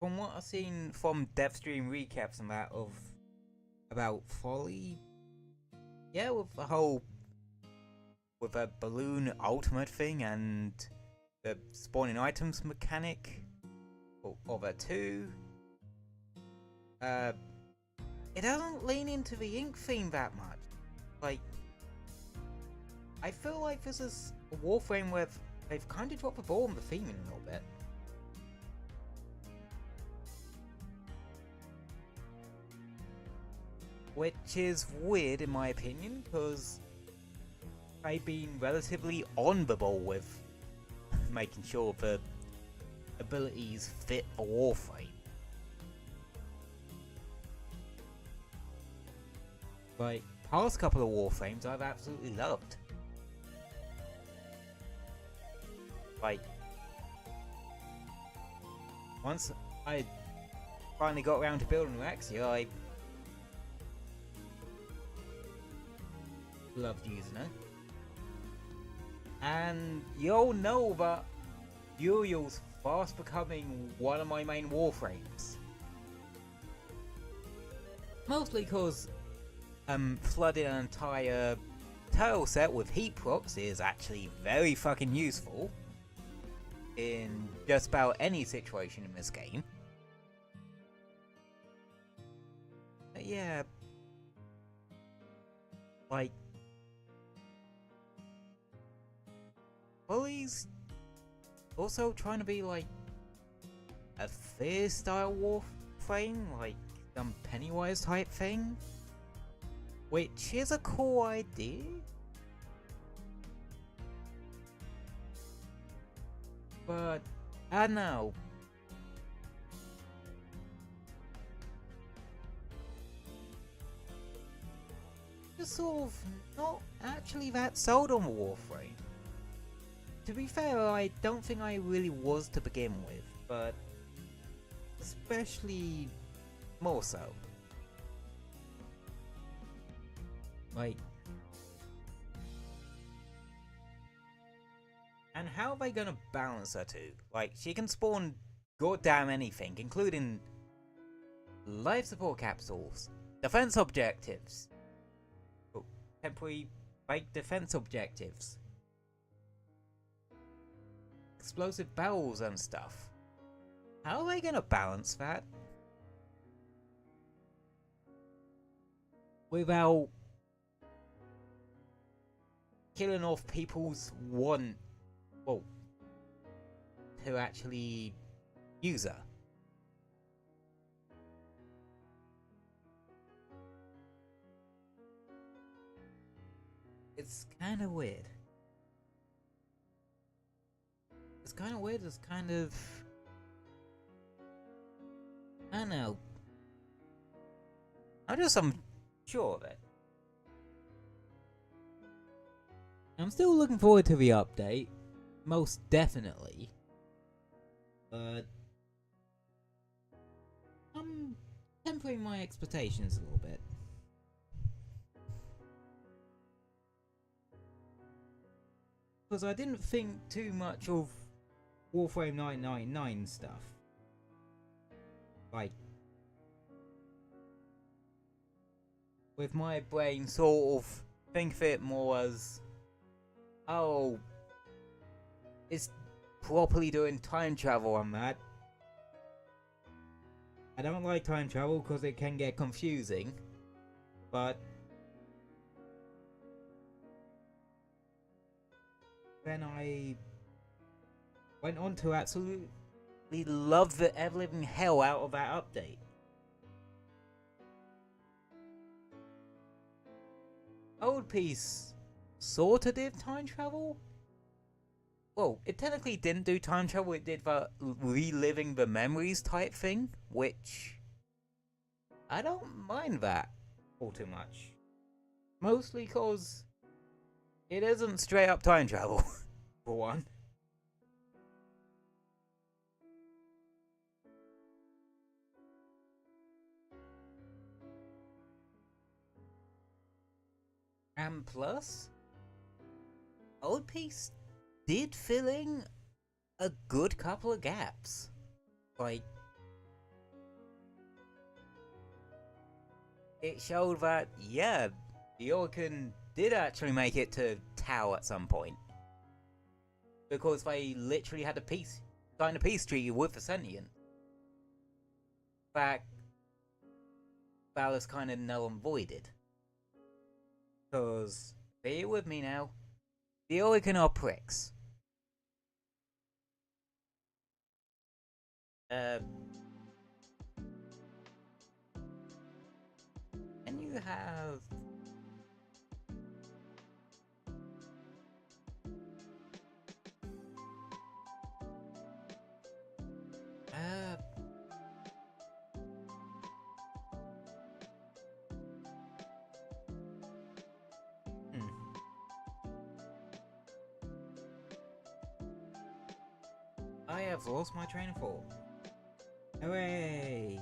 from what I've seen from Devstream recaps and that of about Folly, yeah, with the whole with a balloon ultimate thing and the spawning items mechanic of it too. It doesn't lean into the ink theme that much. Like, I feel like this is a Warframe where they've kind of dropped the ball on the theming a little bit. Which is weird in my opinion, because I've been relatively on the ball with making sure the abilities fit for Warframe. Like, past couple of Warframes I've absolutely loved. Like, once I finally got around to building Rexia, I loved using it. And you all know that Uriel's fast becoming one of my main Warframes. Mostly because flooding an entire tile set with heat procs is actually very fucking useful in just about any situation in this game. But yeah, like, Bully's also trying to be like a fair style Warframe, like some Pennywise type thing, which is a cool idea. But I don't know. Just sort of not actually that sold on Warframe. To be fair, I don't think I really was to begin with, but especially more so. Like, and how are they gonna balance her two? Like, she can spawn goddamn anything, including life support capsules, defense objectives, temporary fake defense objectives, explosive barrels and stuff. How are they gonna balance that without killing off people's want, well, to actually use her? It's kind of weird. It's kind of weird. It's kind of, I don't know. I'm sure of it. I'm still looking forward to the update, most definitely. But I'm tempering my expectations a little bit. Because I didn't think too much of Warframe 999 stuff. Like, with my brain sort of think of it more as, oh, it's properly doing time travel on that. I don't like time travel because it can get confusing, but then I went on to absolutely love the ever-living hell out of that update. Old Piece sorta did time travel. Well, it technically didn't do time travel, it did the reliving the memories type thing, which I don't mind that all too much. Mostly cause it isn't straight up time travel, for one. And plus, Old Piece did fill in a good couple of gaps. Like, it showed that, yeah, the Orcan did actually make it to Tau at some point. Because they literally had signed a peace treaty with the Sentient. In fact, that was kind of null and voided. Because, bear with me now, the Orcan are pricks. And you have I have lost my train of thought. Hooray!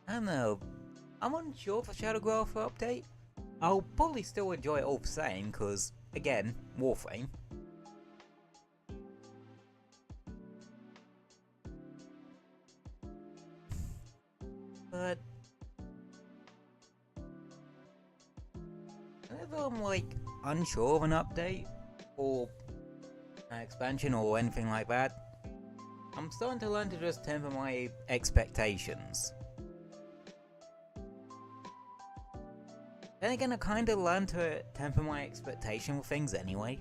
I don't know. I'm unsure for Shadow Graph update. I'll probably still enjoy it all the same, because, again, Warframe. But whenever I'm like unsure of an update or an expansion or anything like that, I'm starting to learn to just temper my expectations. Then again, I kinda learned to temper my expectation with things anyway.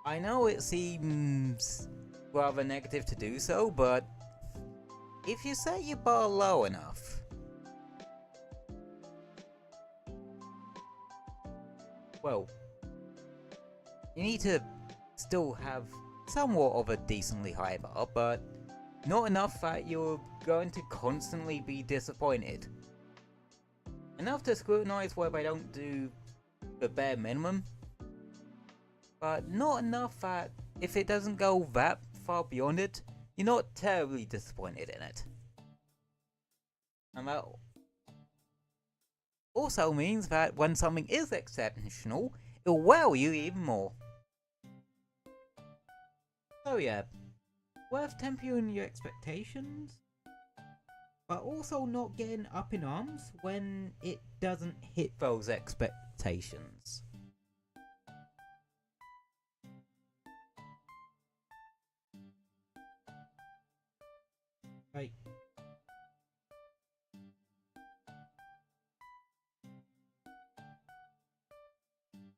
I know it seems rather negative to do so, but if you set your bar low enough, well, you need to still have somewhat of a decently high bar, but not enough that you're going to constantly be disappointed. Enough to scrutinize whether I don't do the bare minimum, but not enough that if it doesn't go that far beyond it, you're not terribly disappointed in it. And that also means that when something is exceptional, it'll wow you even more. So yeah, worth tempering your expectations, but also not getting up in arms when it doesn't hit those expectations. Like,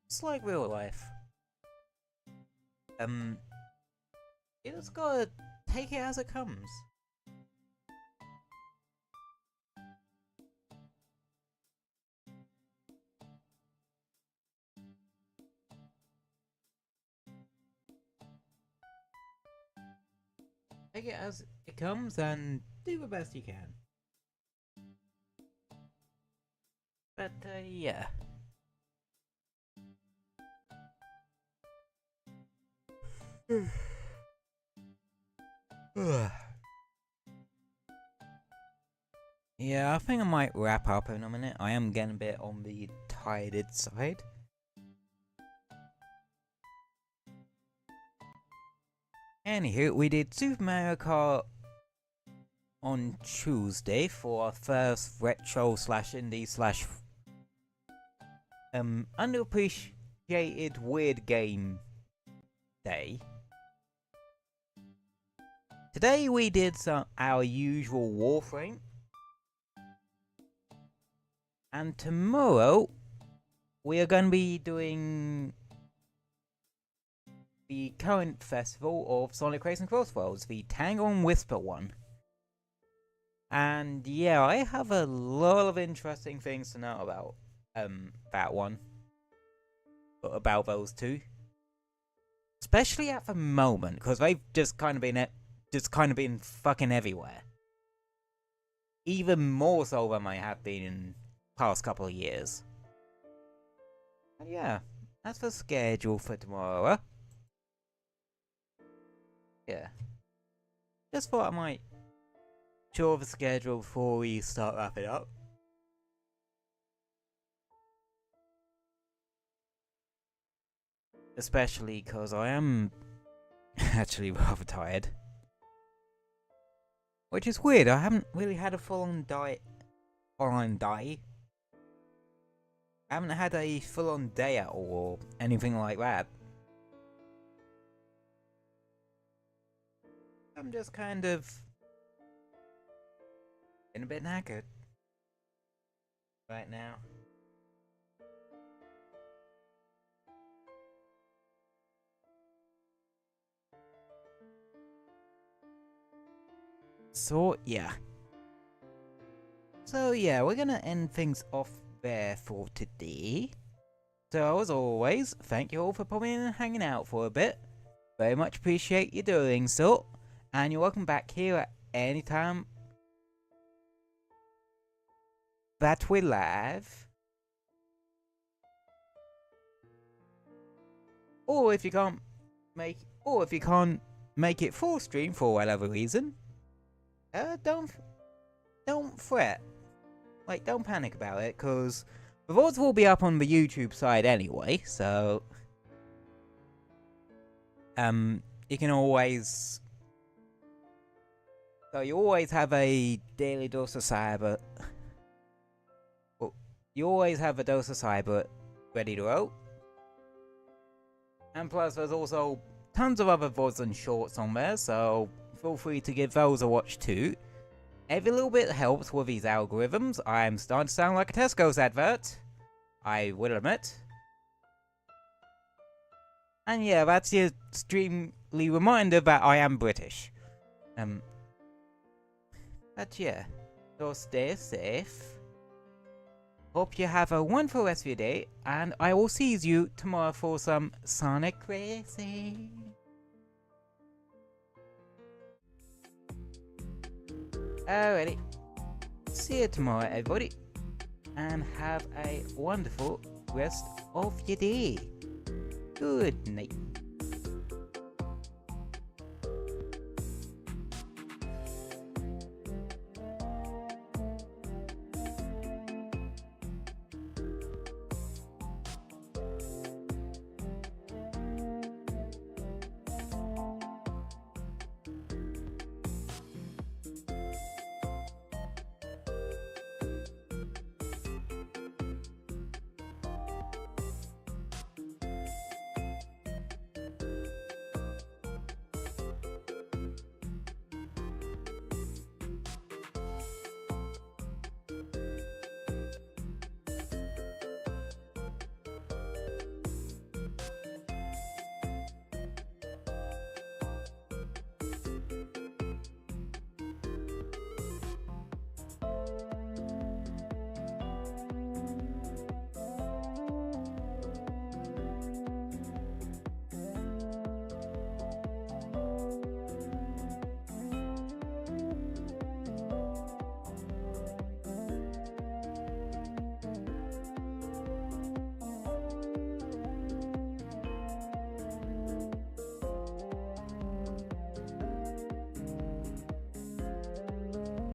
it's like real life. You just gotta take it as it comes. Take it as it comes and do the best you can. But, yeah. Yeah, I think I might wrap up in a minute. I am getting a bit on the tired side. Anywho, we did Super Mario Kart on Tuesday for our first retro slash indie slash underappreciated weird game day. Today we did our usual Warframe. And tomorrow we are going to be doing the current festival of Sonic Racing Crossroads, the Tango and Whisper one. And yeah, I have a lot of interesting things to know about that one. About those two. Especially at the moment, because they've just kind of been fucking everywhere. Even more so than they have been in past couple of years. And yeah, that's the schedule for tomorrow. Yeah. Just thought I might show the schedule before we start wrapping up. Especially because I am actually rather tired. Which is weird, I haven't really had a full-on diet. I haven't had a full-on day at all, or anything like that. I'm just kind of in a bit knackered right now. So yeah. So yeah, we're gonna end things off there for today. So as always, thank you all for popping in and hanging out for a bit. Very much appreciate you doing so. And you're welcome back here at any time that we're live. Or if you can't make it full stream for whatever reason, don't fret. Like, don't panic about it, cause the VODs will be up on the YouTube side anyway, so you can always you always have a daily dose of cyber. Well, you always have a dose of cyber ready to go. And plus, there's also tons of other VODs and shorts on there, so feel free to give those a watch too. Every little bit helps with these algorithms. I'm starting to sound like a Tesco's advert, I will admit. And yeah, that's your extremely reminder that I am British. But yeah, so stay safe. Hope you have a wonderful rest of your day, and I will see you tomorrow for some Sonic Racing. Alrighty, see you tomorrow everybody, and have a wonderful rest of your day. Good night.